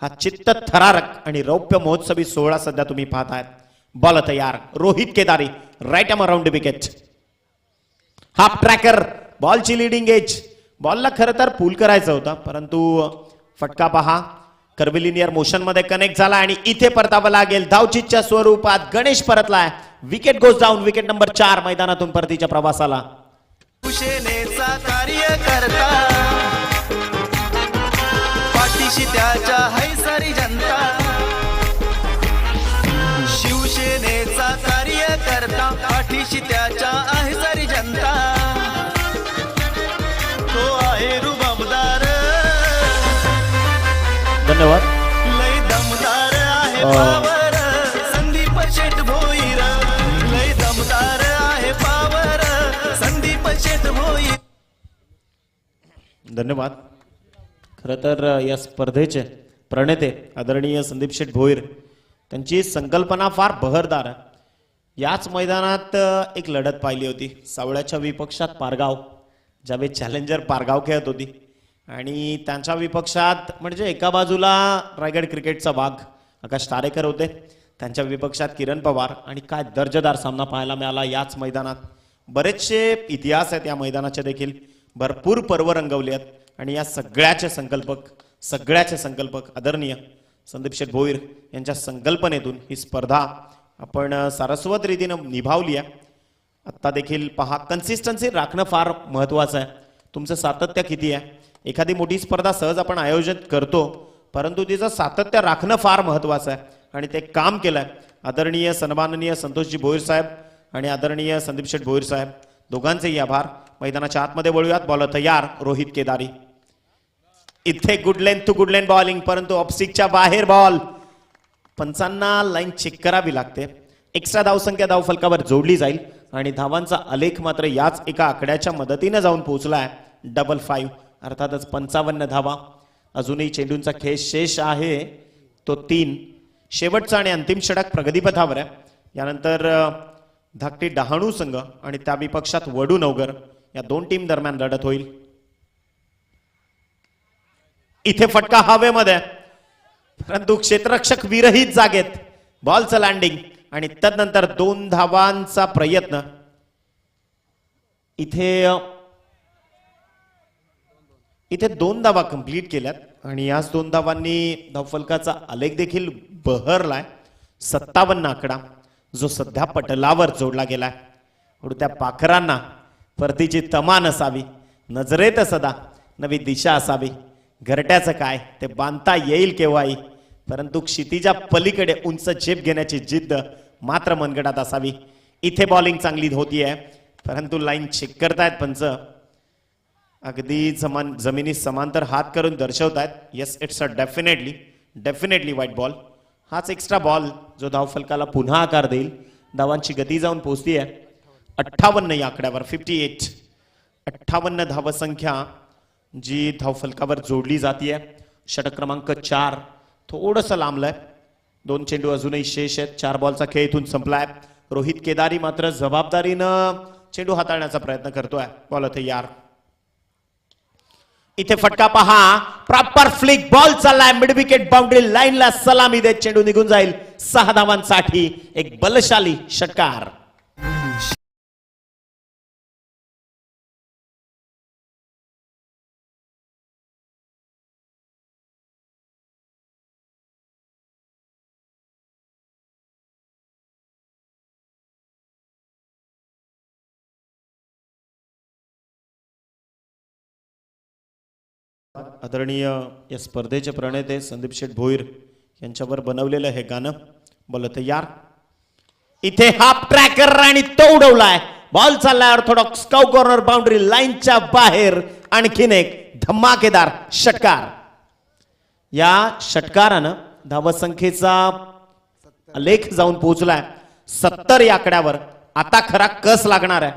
हा चित्त थरारक आणि रौप्य महोत्सवी सोहळा सध्या तुम्ही पाहतायत. बॉल तयार. Rohit Kedari right arm around wicket. Half tracker. बॉलची लिडिंग एज. बॉलला खरं तर पूल करायचा होता परंतु फटका पहा कर्विलिनियर मोशन मध्ये कनेक्ट झाला आणि इथे परतावं लागेल. धावचीच्या स्वरूपात गणेश परतलाय. Wicket goes down. Wicket number 4 मैदानातून परतीच्या प्रवासाला. शिवसेनेचा कार्यकर्ता पाठीशी त्याच्या है सारी जनता. शिवसेनेचा कार्यकर्ता पाठीशी त्याच्या आहे सारी जनता. तो आहे रुबाबदार धन्यवाद. लय दमदार आहे पावर संदीप शेठ भोईर. लय दमदार आहे पावर संदीप शेठ भोईर. धन्यवाद. खरं तर या स्पर्धेचे प्रणेते आदरणीय संदीप शेठ भोईर त्यांची संकल्पना फार बहरदार आहे. याच मैदानात एक लढत पाहिली होती सावळ्याच्या विपक्षात पारगाव ज्यावेळी चॅलेंजर पारगाव खेळत होती आणि त्यांच्या विपक्षात म्हणजे एका बाजूला रायगड क्रिकेटचा वाघ आकाश तारेकर होते. त्यांच्या विपक्षात किरण पवार आणि काय दर्जेदार सामना पाहायला मिळाला याच मैदानात. बरेचसे इतिहास आहेत या मैदानाचे देखील. भरपूर पर्व रंगवले आहेत आणि या सगळ्याचे संकल्पक आदरणीय संदीप शेठ भोईर यांच्या संकल्पनेतून ही स्पर्धा आपण सारस्वत रीतीनं निभावली आहे. आत्ता देखील पहा कन्सिस्टन्सी राखणं फार महत्वाचं आहे. तुमचं सातत्य किती आहे. एखादी मोठी स्पर्धा सहज आपण आयोजित करतो परंतु तिचं सातत्य राखणं फार महत्वाचं आहे आणि ते काम केलंय आदरणीय सन्माननीय संतोषजी भोईर साहेब आणि आदरणीय संदीप शेठ भोईर साहेब दोघांचेही आभार. मैदानाच्या आतमध्ये वळूयात. बॉल तयार. रोहित केदारी. इथे good length to good length bowling परंतु ऑफस्टिकच्या बाहेर बॉल. पंचांना लाईन चेक करावी लागते. एक्स्ट्रा धावसंख्या धावफलकावर जोडली जाईल आणि धावांचा आलेख मात्र याच एका आकड्याच्या मदतीने जाऊन पोहोचलाय 55. अर्थातच 55 धावा. अजूनही चेंडूंचा खेळ शेष आहे तो 3. शेवटचा आणि अंतिम षटक प्रगतीपथावर आहे. यानंतर धाकटी डहाणू संघ आणि त्या विपक्षात वडू नवगर या 2 टीम दरम्यान लढत होईल. इथे फटका हवेमध्ये परंतु क्षेत्ररक्षक विरहित जागेत. बॉलचं लँडिंग आणि तदनंतर 2 धावांचा प्रयत्न. इथे 2 धावा कंप्लीट केल्यात आणि याच 2 धावांनी धावफलकाचा आलेख देखील बहरलाय. 57 आकडा जो सध्या पटलावर जोडला गेलाय. उडत्या पाखरांना परतीची तमा नसावी. नजरेत सदा नवी दिशा असावी. घरट्याचं काय ते बांधता येईल केव्हाही परंतु क्षितिजा पलीकडे उंच झेप घेण्याची जिद्द मात्र मनगटात असावी. इथे बॉलिंग चांगली होतीये परंतु लाईन चेक करतायत पंच. अगदी जमिनी समांतर हात करून दर्शवतायत. Yes, it's a definitely white ball. हाच एक्स्ट्रा बॉल जो धावफलकाला पुन्हा आकार देईल. धावांची गती जाऊन पोहोचली आहे 58 या आकड्यावर. 58 धावसंख्या जी धावफलकावर जोडली जाते. षटक क्रमांक 4 थोडंसं लांबलंय. 2 चेंडू अजूनही शेष आहेत. 4 बॉलचा खेळ इथून संपलाय. रोहित केदारी मात्र जबाबदारीनं चेंडू हाताळण्याचा प्रयत्न करतोय. बॉल तयार. इथे फटका पहा. प्रॉपर फ्लिक बॉल चाललाय मिड विकेट बाउंड्री लाईनला सलामी देत चेंडू निघून जाईल. 6 धावांसाठी एक बलशाली षटकार. आदरणीय या स्पर्धेचे प्रणेते संदीप शेठ भोईर यांच्यावर बनवलेलं हे गाणं. बॉल तयार. इथे हाफ ट्रॅकर आणि तो उडवलाय. बॉल चाललाय ऑर्थोडॉक्स काउ कॉर्नर बाउंड्री लाईनच्या बाहेर. आणखीन एक धमाकेदार षटकार. या षटकारानं धावसंख्येचा लेख जाऊन पोहोचलाय 70 या आकड्यावर. आता खरा कस लागणार आहे.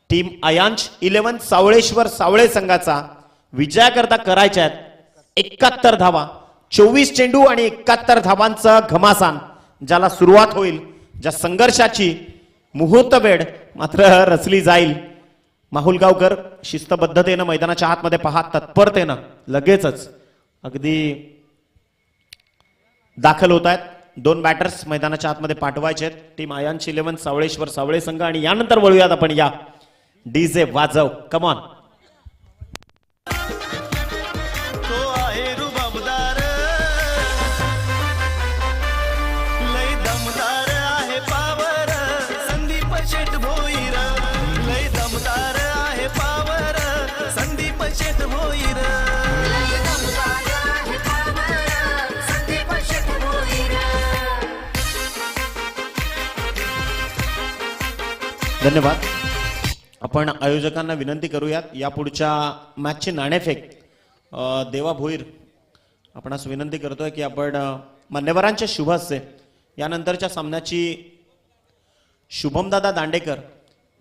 टीम अयांश 11 सावळेश्वर सावळे संघाचा विजयाकरता करायच्या आहेत 71 धावा. 24 चेंडू आणि 71 धावांचा घमासान ज्याला सुरुवात होईल. ज्या संघर्षाची मुहूर्त वेळ मात्र रचली जाईल. माहुल गावकर शिस्तबद्धतेनं मैदानाच्या आतमध्ये पहा. तत्परतेनं लगेचच अगदी दाखल होत आहेत. 2 बॅटर्स मैदानाच्या आतमध्ये पाठवायचे आहेत. टीम अयांश 11 सावळेश्वर सावळे संघ. आणि यानंतर वळूयात आपण या डीजे वाजव. कमॉन. तो आहे रुबाबदार, लय दमदार आहे पावर. संदीप शेठ भोईर लय दमदार आहे पावर. संदीप शेठ भोईर. धन्यवाद. आपण आयोजकांना विनंती करूयात या पुढच्या मॅचची नाणेफेक देवा भोईर आपणास विनंती करतोय की आपण मान्यवरांच्या शुभ हस्ते यानंतरच्या सामन्याची शुभमदादा दांडेकर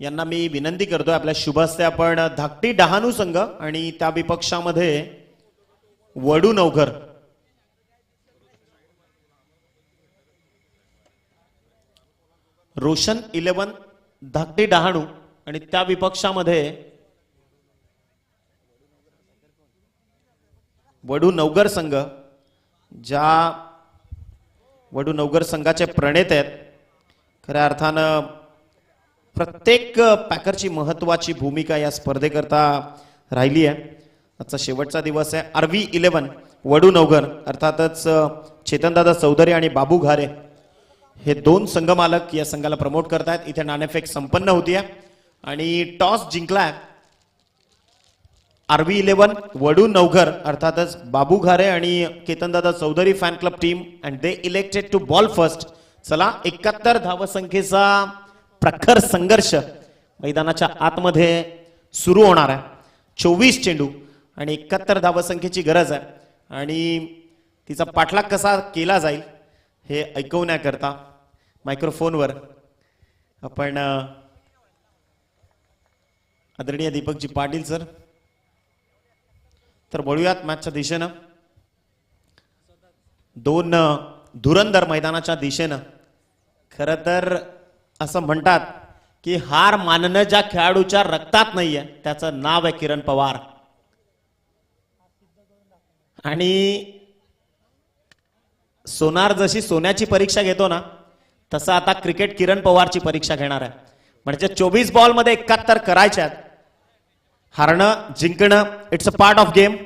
यांना मी विनंती करतोय आपल्या शुभ हस्ते आपण धाकटी डहाणू संघ आणि त्या विपक्षामध्ये वडू नवघर रोशन 11 धाकटी डहाणू आणि त्या विपक्षामध्ये वडू नवगर संघ. ज्या वडू नवगर संघाचे प्रणेते आहेत. खऱ्या अर्थानं प्रत्येक पॅकरची महत्वाची भूमिका या स्पर्धेकरता राहिली आहे. आजचा शेवटचा दिवस आहे. आरवी 11 वडू नवगर अर्थातच चेतनदादा चौधरी आणि बाबू घारे हे 2 संघ मालक या संघाला प्रमोट करतायत. इथे नाणेफेक संपन्न होतीये आणि टॉस जिंकलाय आरवी 11 वडू नवघर अर्थातच बाबू घारे आणि केतनदादा Chaudhari fan club team and they elected to ball first. चला 71 धावसंख्येचा प्रखर संघर्ष मैदानाच्या आतमध्ये सुरू होणार आहे. 24 चेंडू आणि 71 धावसंख्येची गरज आहे आणि तिचा पाठलाग कसा केला जाईल हे ऐकवण्याकरता मायक्रोफोनवर आपण आदरणीय दीपकजी पाटील सर. तर वळूयात मॅचच्या दिशेनं. 2 धुरंधर मैदानाच्या दिशेनं. खरं तर असं म्हणतात की हार मानणं ज्या खेळाडूच्या रक्तात नाहीये त्याचं नाव आहे किरण पवार. आणि सोनार जशी सोन्याची परीक्षा घेतो ना तसं आता क्रिकेट किरण पवारची परीक्षा घेणार आहे. म्हणजे 24 बॉलमध्ये 71 करायच्या आहेत. हारणं जिंकणं it's a part of game.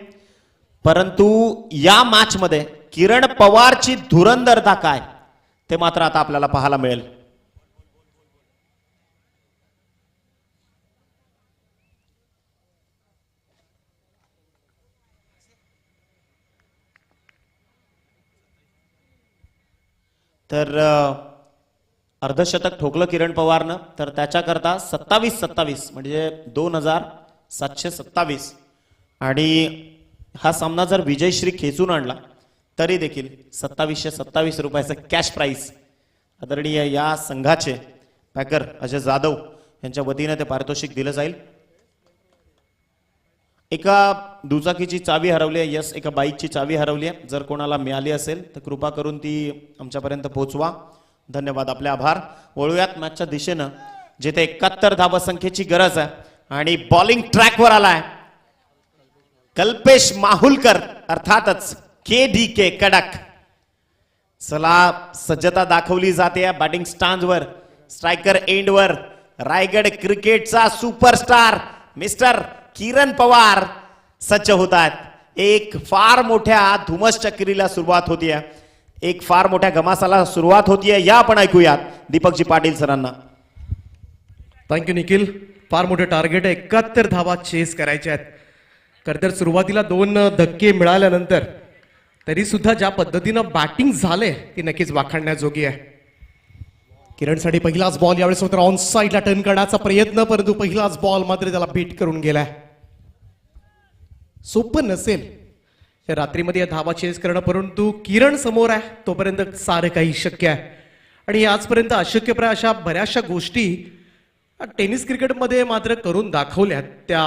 परंतु या मॅच मध्ये किरण पवारची धुरंधरता काय ते मात्र आता आपल्याला पाहायला मिळेल. तर अर्धशतक ठोकलं किरण पवारनं. तर त्याच्याकरता 27-27 म्हणजे 2727 आणि हा सामना जर विजयश्री खेचून आणला तरी देखील 2727 रुपयाचं कॅश प्राईज आदरणीय या संघाचे पॅकर अजय जाधव यांच्या वतीने ते पारितोषिक दिलं जाईल. एका दुचाकीची चावी हरवली आहे. यस, एका बाईकची चावी हरवली आहे. जर कोणाला मिळाली असेल तर कृपा करून ती आमच्यापर्यंत पोहोचवा. धन्यवाद, आपले आभार. वळूयात मॅचच्या दिशेनं, जिथे 71 धावा संख्येची गरज आहे आणि बॉलिंग ट्रॅकवर आलाय कल्पेश माहुलकर, अर्थातच KDK कडक. चला, सज्जता दाखवली जाते बॅटिंग स्टांजवर, स्ट्रायकर एंडवर. रायगड क्रिकेटचा सुपरस्टार मिस्टर किरण पवार सज्ज होत आहेत. एक फार मोठ्या धुमस चक्रीला सुरुवात होतीये, एक फार मोठ्या घमासाला सुरुवात होतीये. या आपण ऐकूयात दीपकजी पाटील सरांना. थँक्यू निखिल. फार मोठे टार्गेट आहे, 71 धावा चेस करायच्या आहेत. खरं तर सुरुवातीला 2 धक्के मिळाल्यानंतर तरी सुद्धा ज्या पद्धतीनं बॅटिंग झाले ती नक्कीच वाखाणण्याजोगी आहे. किरणसाठी पहिलाच बॉल यावेळेस मात्र ऑन साईडला टर्न करण्याचा प्रयत्न, परंतु पहिलाच बॉल मात्र त्याला बीट करून गेलाय. सोपं नसेल या रात्रीमध्ये या धावा चेस करणं, परंतु किरण समोर आहे तोपर्यंत सारं काही शक्य आहे. आणि आजपर्यंत अशक्यप्राय अशा बऱ्याचशा गोष्टी टेनिस क्रिकेटमध्ये मात्र करून दाखवल्यात त्या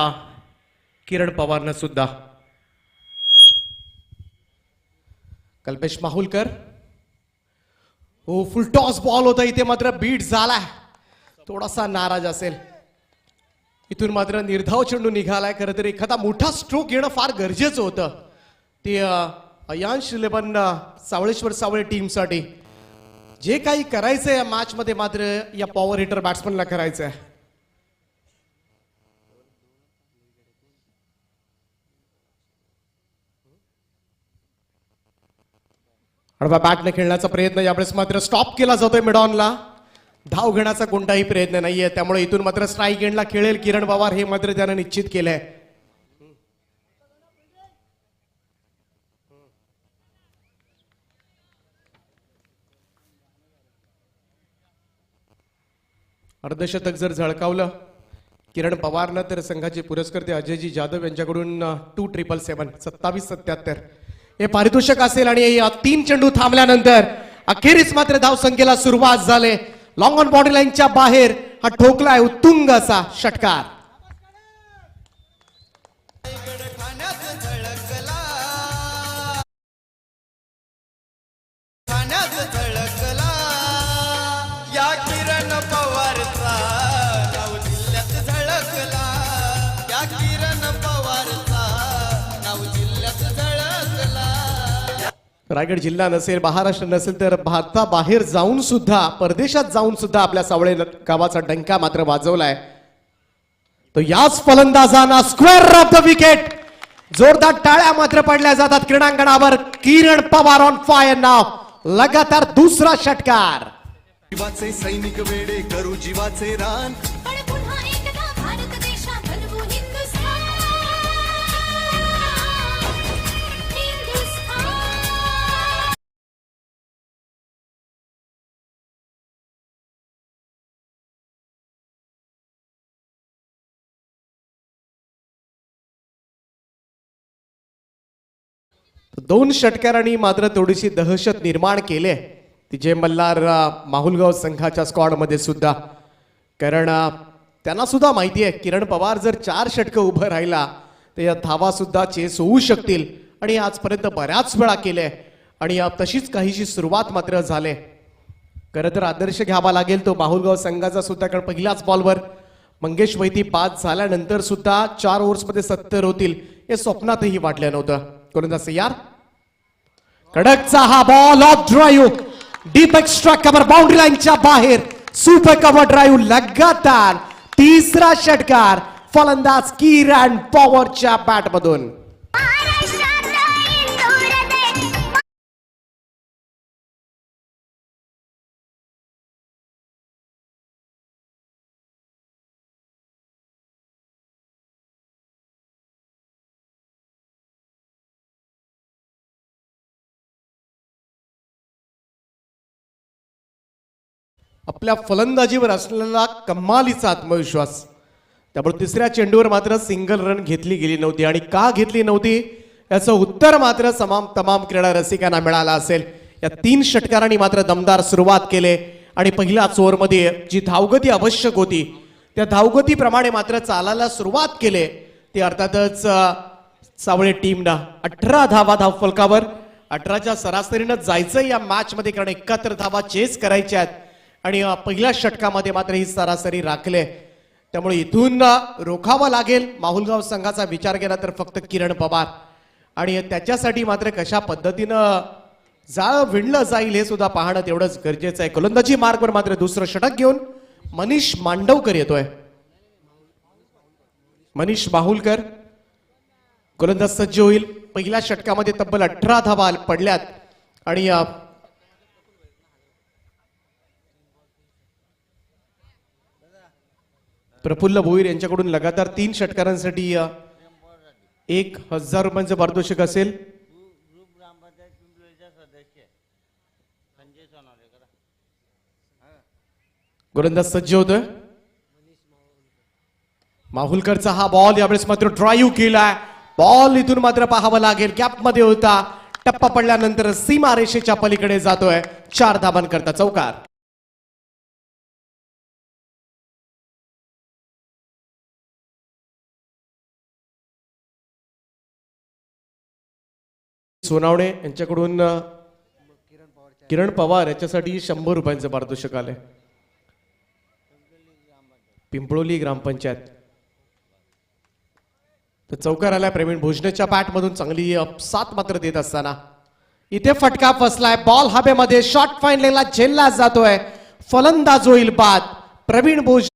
किरण पवारनं सुद्धा. कल्पेश माहुलकर, हो, फुल टॉस बॉल होता, इथे मात्र बीट झालाय. थोडासा नाराज असेल. इथून मात्र निर्धाव चेंडू निघालाय. खरं तर एखादा मोठा स्ट्रोक घेणं फार गरजेचं होतं ते अयांश 11 सावळेश्वर सावळे टीमसाठी. जे काही करायचंय या मॅच मध्ये मात्र या पॉवर हिटर बॅट्समनला करायचंय. आडवा बॅटने खेळण्याचा प्रयत्न यावेळेस मात्र स्टॉप केला जातोय मिडॉनला. धाव घेण्याचा कोणताही प्रयत्न नाहीये, त्यामुळे इथून मात्र स्ट्राईक एंडला खेळेल किरण पवार, हे मात्र त्यानं निश्चित केलंय. अर्धशतक जर झळकावलं किरण पवारनं तर संघाचे पुरस्कर्ते अजयजी जाधव यांच्याकडून 2-7-7 27-77 हे पारितोषिक असेल. आणि 3 चेंडू थांबल्यानंतर अखेरीस मात्र धावसंख्येला सुरुवात झाले. लॉंग ऑन बॉडी लाईनच्या बाहेर हा ठोकलाय उत्तुंग असा षटकार. या किरण पवारचा नाव जिल्ह्यात झळकला. या किरण पवारचा नाव जिल्ह्यात झळकला. रायगड जिल्हा नसेल, महाराष्ट्र नसेल तर भारताबाहेर जाऊन सुद्धा, परदेशात जाऊन सुद्धा आपल्या सावळे गावाचा डंका मात्र वाजवलाय. तो याच फलंदाजांना स्क्वेअर ऑफ द विकेट जोरदार टाळ्या मात्र पडल्या जातात क्रीडांगणावर. किरण पवार ऑन फायर नाव, लगातार दुसरा षटकार. जीवाचे सैनिक वेडे करू जीवाचे रान. पण पुन्हा एकदा भारत देशा बनवू हिंदुस्थान. हिंदुस्थान. दोन षटकारांनी मात्र थोडीशी दहशत निर्माण केली ती जय मल्हार माहुलगाव संघाच्या स्क्वॉड मध्ये सुद्धा. कारण त्यांना सुद्धा माहिती आहे किरण पवार जर 4 षटकं उभं राहिला तर या धावा सुद्धा चेस होऊ शकतील. आणि आजपर्यंत बऱ्याच वेळा केले आणि तशीच काहीशी सुरुवात मात्र झाले. खरं तर आदर्श घ्यावा लागेल तो माहुलगाव संघाचा सुद्धा, कारण पहिल्याच बॉलवर मंगेश वैती बाद झाल्यानंतर सुद्धा 4 ओव्हर्समध्ये 70 होतील हे स्वप्नातही वाटलं नव्हतं. गोलंदाज तयार, कडकचा हा ball of drive, deep extra cover boundary लाईनच्या बाहेर, सुपर कव्हर ड्राईव्ह. लगातार तिसरा षटकार फलंदाज किरण पवारच्या बॅट मधून. आपल्या फलंदाजीवर असलेला कमालीचा आत्मविश्वास त्यामुळे तिसऱ्या चेंडूवर मात्र सिंगल रन घेतली गेली नव्हती आणि का घेतली नव्हती याचं उत्तर मात्र तमाम क्रीडा रसिकांना मिळालं असेल. या 3 षटकारांनी मात्र दमदार सुरुवात केली आणि पहिल्याच ओव्हरमध्ये जी धावगती आवश्यक होती त्या धावगतीप्रमाणे मात्र चालायला सुरुवात केली. ती अर्थातच सावळे टीमनं 18 धावा धावफलकावर 18च्या सरासरीनं जायचं या मॅच मध्ये, कारण 71 धावा चेस करायच्या आहेत आणि पहिल्या षटकामध्ये मात्र ही सरासरी राखले. त्यामुळे इथून रोखावं लागेल माहुलगाव संघाचा विचार केला तर फक्त किरण पवार, आणि त्याच्यासाठी मात्र कशा पद्धतीनं जाळ विणलं जाईल हे सुद्धा पाहणं तेवढंच गरजेचं आहे. गोलंदाजी मार्गवर मात्र दुसरं षटक घेऊन मनीष मांडवकर येतोय. मनीष माहुलकर गोलंदाज सज्ज होईल. पहिल्या षटकामध्ये तब्बल 18 धावा पडल्यात आणि प्रफुल्ल भोईर यांच्याकडून लगातार 3 षटकारांसाठी 1000 रुपयांचं पारितोषिक असेल. गोलंदाज सज्ज होतोय. माहुलकरचा हा बॉल यावेळेस मात्र ड्राईव्ह केलाय. बॉल इथून मात्र पाहावं लागेल, गॅप मध्ये होता, टप्पा पडल्यानंतर सीमा रेषेच्या पलीकडे जातोय. 4 धावांकरता चौकार. सोनावणे यांच्याकडून किरण पवार याच्यासाठी 100 रुपयांचं पारितोषिक आलंय. पिंपळोली ग्रामपंचायत. तर चौकार आलाय प्रवीण भोजनेच्या बॅट मधून. चांगली साथ मात्र देत असताना इथे फटका फसलाय. बॉल हवेमध्ये शॉर्ट फाईन लेनला झेलला जातोय. फलंदाज होईल बाद. प्रवीण भोज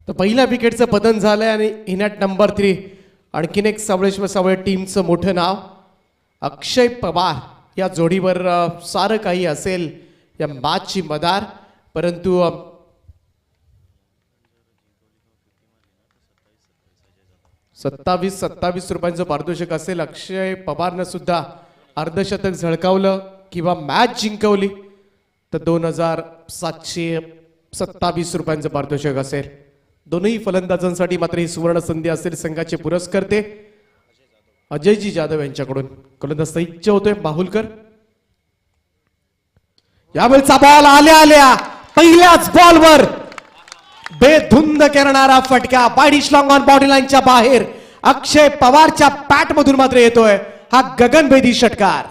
तर पहिल्या विकेटचं पतन झालंय आणि इनॅट नंबर 3 आणखीन एक सावळे टीमचं मोठं नाव अक्षय पवार या जोडीवर सारं काही असेल या मॅचची मदार. परंतु 27 रुपयांचं पारितोषिक असेल. अक्षय पवारनं सुद्धा अर्धशतक झळकावलं किंवा मॅच जिंकवली तर 2727 रुपयांचं पारितोषिक असेल. दोनही फलंदाजांसाठी मात्र ही सुवर्ण संधी असेल. संघाचे पुरस्कर्ते अजयजी जाधव यांच्याकडून. गोलंदाज सज्ज होतोय माहुलकर. यावेळेचा बॉल आल्या पहिल्याच बॉलवर बेधुंद करणारा फटका बायडिश लॉंग ऑन बॉडी लाईनच्या बाहेर अक्षय पवारच्या बॅट मधून मात्र येतोय हा गगनभेदी षटकार.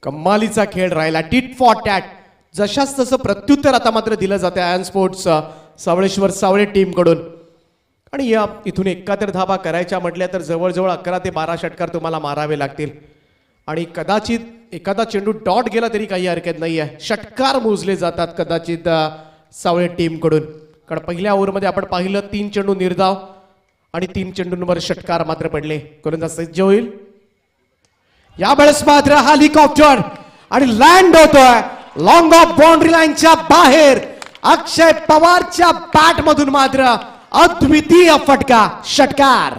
कमालीचा खेळ राहिला. Tit for tat. जशाच तसं प्रत्युत्तर आता मात्र दिलं जाते आयन स्पोर्ट्स सावळेश्वर सावळे टीम कडून. आणि या इथून 71 धावा करायच्या म्हटल्या तर जवळजवळ 11 ते 12 षटकार तुम्हाला मारावे लागतील. आणि कदाचित एखादा चेंडू डॉट गेला तरी काही हरकत नाही आहे. षटकार मोजले जातात कदाचित सावळे टीम कडून. कारण पहिल्या ओव्हरमध्ये आपण पाहिलं 3 चेंडू निर्धाव आणि 3 चेंडूंवर षटकार मात्र पडले. गोलंदाज सज्ज होईल. यावेळेस मात्र हा हेलिकॉप्टर आणि लँड होतोय लॉंग ऑफ बाउंड्री लाईनच्या बाहेर. अक्षय पवारच्या बॅट मधून मात्र अद्वितीय फटका. षटकार.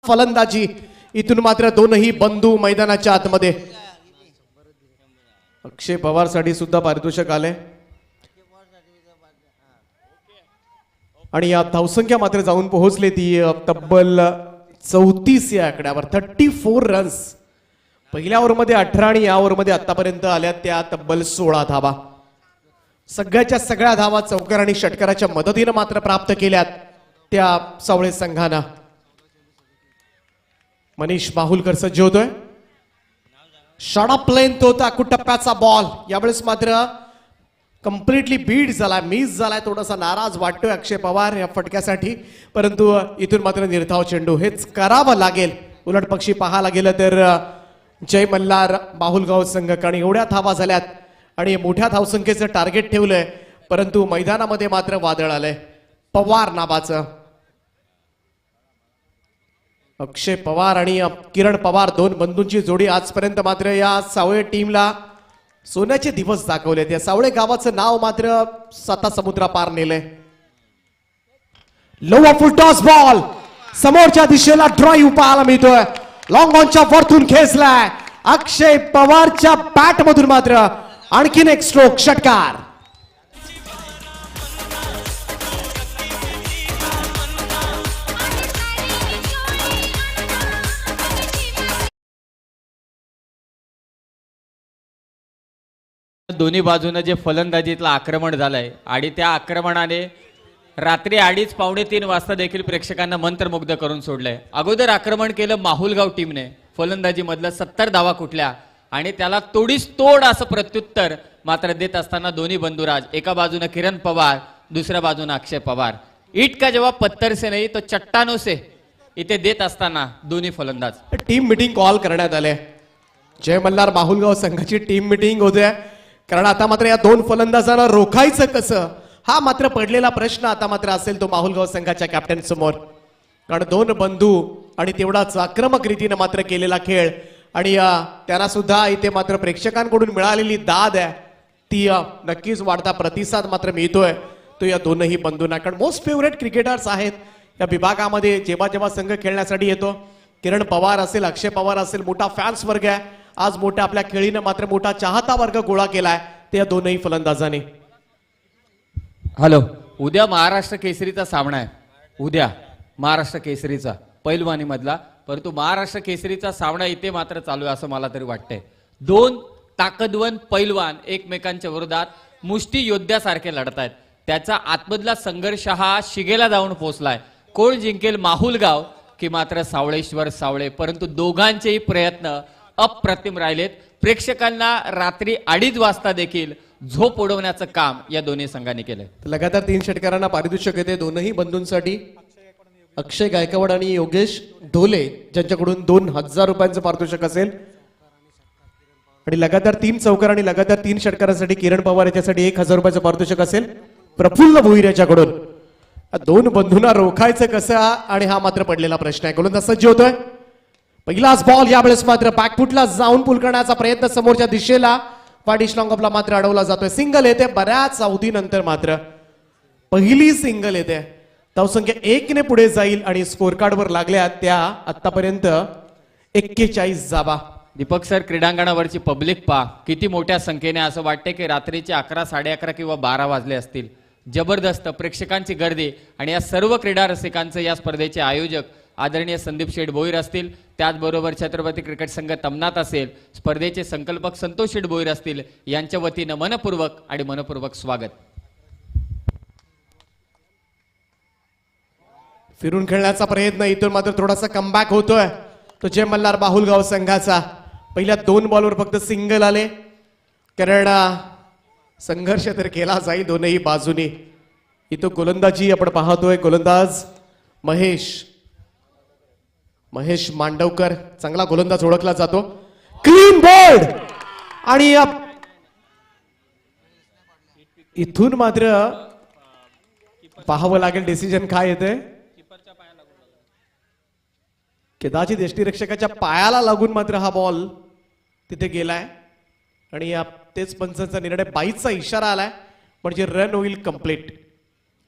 फलंदाजी. इथून मात्र दोनही बंधू मैदानाच्या आतमध्ये. अक्षय पवार साठी सुद्धा पारितोषिक आले आणि या धावसंख्या मात्र जाऊन पोहोचले ती तब्बल 34 या आकड्यावर. 34 रन्स. पहिल्या ओव्हरमध्ये 18 आणि या ओव्हरमध्ये आतापर्यंत आल्या त्या तब्बल 16 धावा. सगळ्याच्या सगळ्या धावा चौकार आणि षटकाराच्या मदतीनं मात्र प्राप्त केल्यात त्या सावळे संघानं. मनीष माहुलकर सज्ज होतोय. शॉर्ट प्लेन तो टप्प्याचा बॉल यावेळेस मात्र कम्प्लिटली बीट झालाय, मिस झालाय. थोडासा नाराज वाटतोय अक्षय पवार या फटक्यासाठी, परंतु इथून मात्र निर्धाव चेंडू हेच करावं लागेल. उलट पक्षी पाहायला गेलं तर जय मल्हार बाहुलगाव संघ कारण एवढ्या धावा झाल्यात आणि मोठ्या धावसंख्येचं टार्गेट ठेवलंय, परंतु मैदानामध्ये मात्र वादळ आलंय. पवार नावाचं अक्षय पवार आणि किरण पवार दोन बंधूंची जोडी आजपर्यंत मात्र या सावळे टीमला सोन्याचे दिवस दाखवले. त्या सावळे गावाचं नाव मात्र 7 समुद्रापार नेलंय. लो फुल टॉस बॉल समोरच्या दिशेला ड्राईव्ह पाहायला मिळतोय. लॉंग ऑनच्या वरतून खेचलाय अक्षय पवारच्या बॅट मधून मात्र आणखीन एक स्ट्रोक षटकार. दोन्ही बाजूनं जे फलंदाजीतलं आक्रमण झालंय आणि त्या आक्रमणाने रात्री 2:30 पावणे 3 वाजता देखील प्रेक्षकांना मंत्रमुग्ध करून सोडलंय. अगोदर आक्रमण केलं माहुलगाव टीमने, फलंदाजी मधलं 70 धावा कुठल्या आणि त्याला तोडीस तोड असं प्रत्युत्तर मात्र देत असताना दोन्ही बंधुराज, एका बाजूनं किरण पवार, दुसऱ्या बाजूनं अक्षय पवार. ईट का जवाब पत्थर से नहीं तो चट्टानों से इथे देत असताना दोन्ही फलंदाज. टीम मिटिंग कॉल करण्यात आले. जय मल्हार बाहुलगाव संघाची टीम मिटिंग होते कारण आता मात्र या दोन फलंदाजांना रोखायचं कसं हा मात्र पडलेला प्रश्न आता मात्र असेल तो माहुलगाव संघाच्या कॅप्टन समोर. कारण दोन बंधू आणि तेवढाच आक्रमक रीतीने मात्र केलेला खेळ आणि त्यांना सुद्धा इथे मात्र प्रेक्षकांकडून मिळालेली दाद आहे ती नक्कीच वाढता प्रतिसाद मात्र मिळतोय तो या दोनही बंधूंना. कारण मोस्ट फेवरेट क्रिकेटर्स आहेत या विभागामध्ये. जेव्हा जेव्हा संघ खेळण्यासाठी येतो किरण पवार असेल, अक्षय पवार असेल, मोठा फॅन्स वर्ग आहे. आज मोठ्या आपल्या खेळीनं मात्र मोठा चाहता वर्ग गोळा केलाय ते या दोनही फलंदाजांनी. हॅलो, उद्या महाराष्ट्र केसरीचा सामना आहे. उद्या महाराष्ट्र केसरीचा पैलवानी मधला, परंतु महाराष्ट्र केसरीचा सामना इथे मात्र चालू आहे असं मला तरी वाटतंय. दोन ताकदवन पैलवान एकमेकांच्या विरोधात मुष्टी योद्ध्यासारखे लढत आहेत. त्याचा आतमधला संघर्ष हा शिगेला जाऊन पोहोचलाय. कोण जिंकेल, माहुलगाव की मात्र सावळेश्वर सावळे? परंतु दोघांचेही प्रयत्न अप्रतिम राहिलेत. प्रेक्षकांना रात्री 2:30 वाजता देखील झोप उडवण्याचं काम या दोन्ही संघांनी केलंय. लगातार 3 षटकारांना पारितोषिक येते दोनही बंधूंसाठी. अक्षय गायकवाड आणि योगेश ढोले ज्यांच्याकडून 2,000 रुपयांचं पारितोषिक असेल आणि लगातार 3 चौकार आणि लगातार 3 षटकारांसाठी किरण पवार याच्यासाठी 1,000 रुपयाचं पारितोषिक असेल प्रफुल्ल भोईर याच्याकडून. दोन बंधूंना रोखायचं कसं आणि हा मात्र पडलेला प्रश्न आहे. गोलंदाज सज्ज होतोय. पहिलाच बॉल यावेळेस मात्र बॅकफुटला जाऊन पुल करण्याचा प्रयत्न समोरच्या दिशेला वाडिश लॉंगॉफला मात्र अडवला जातोय. सिंगल येते बऱ्याच अवधीनंतर मात्र पहिली सिंगल येते. धावसंख्या 1 ने पुढे जाईल आणि स्कोर कार्डवर लागल्या त्या आतापर्यंत 41 धावा. दीपक सर, क्रीडांगणावरची पब्लिक पा किती मोठ्या संख्येने, असं वाटते की रात्रीचे 11, 11:30 किंवा 12 वाजले असतील. जबरदस्त प्रेक्षकांची गर्दी आणि या सर्व क्रीडा रसिकांचं या स्पर्धेचे आयोजक आदरणीय संदीप शेठ भोईर असतील, त्याचबरोबर छत्रपती क्रिकेट संघ तमनात असेल, स्पर्धेचे संकल्पक संतोष शेठ भोईर असतील, यांच्या वतीनं मनपूर्वक स्वागत. फिरून खेळण्याचा प्रयत्न इथून मात्र थोडासा कमबॅक होतोय तो जय मल्हार बाहुलगाव संघाचा. पहिल्या 2 बॉलवर फक्त सिंगल आले कारण संघर्ष तर केला जाईल दोनही बाजूनी. इथं गोलंदाजी आपण पाहतोय. गोलंदाज महेश मांडवकर चांगला गोलंदाज ओळखला जातो. क्लीन बोल्ड आणि इथून मात्र पाहावं लागेल डिसिजन काय येते. कदाचित यष्टीरक्षकाच्या पायाला लागून मात्र हा बॉल तिथे गेलाय आणि तेच पंचांचा निर्णय 22चा इशारा आलाय म्हणजे रन होईल कंप्लीट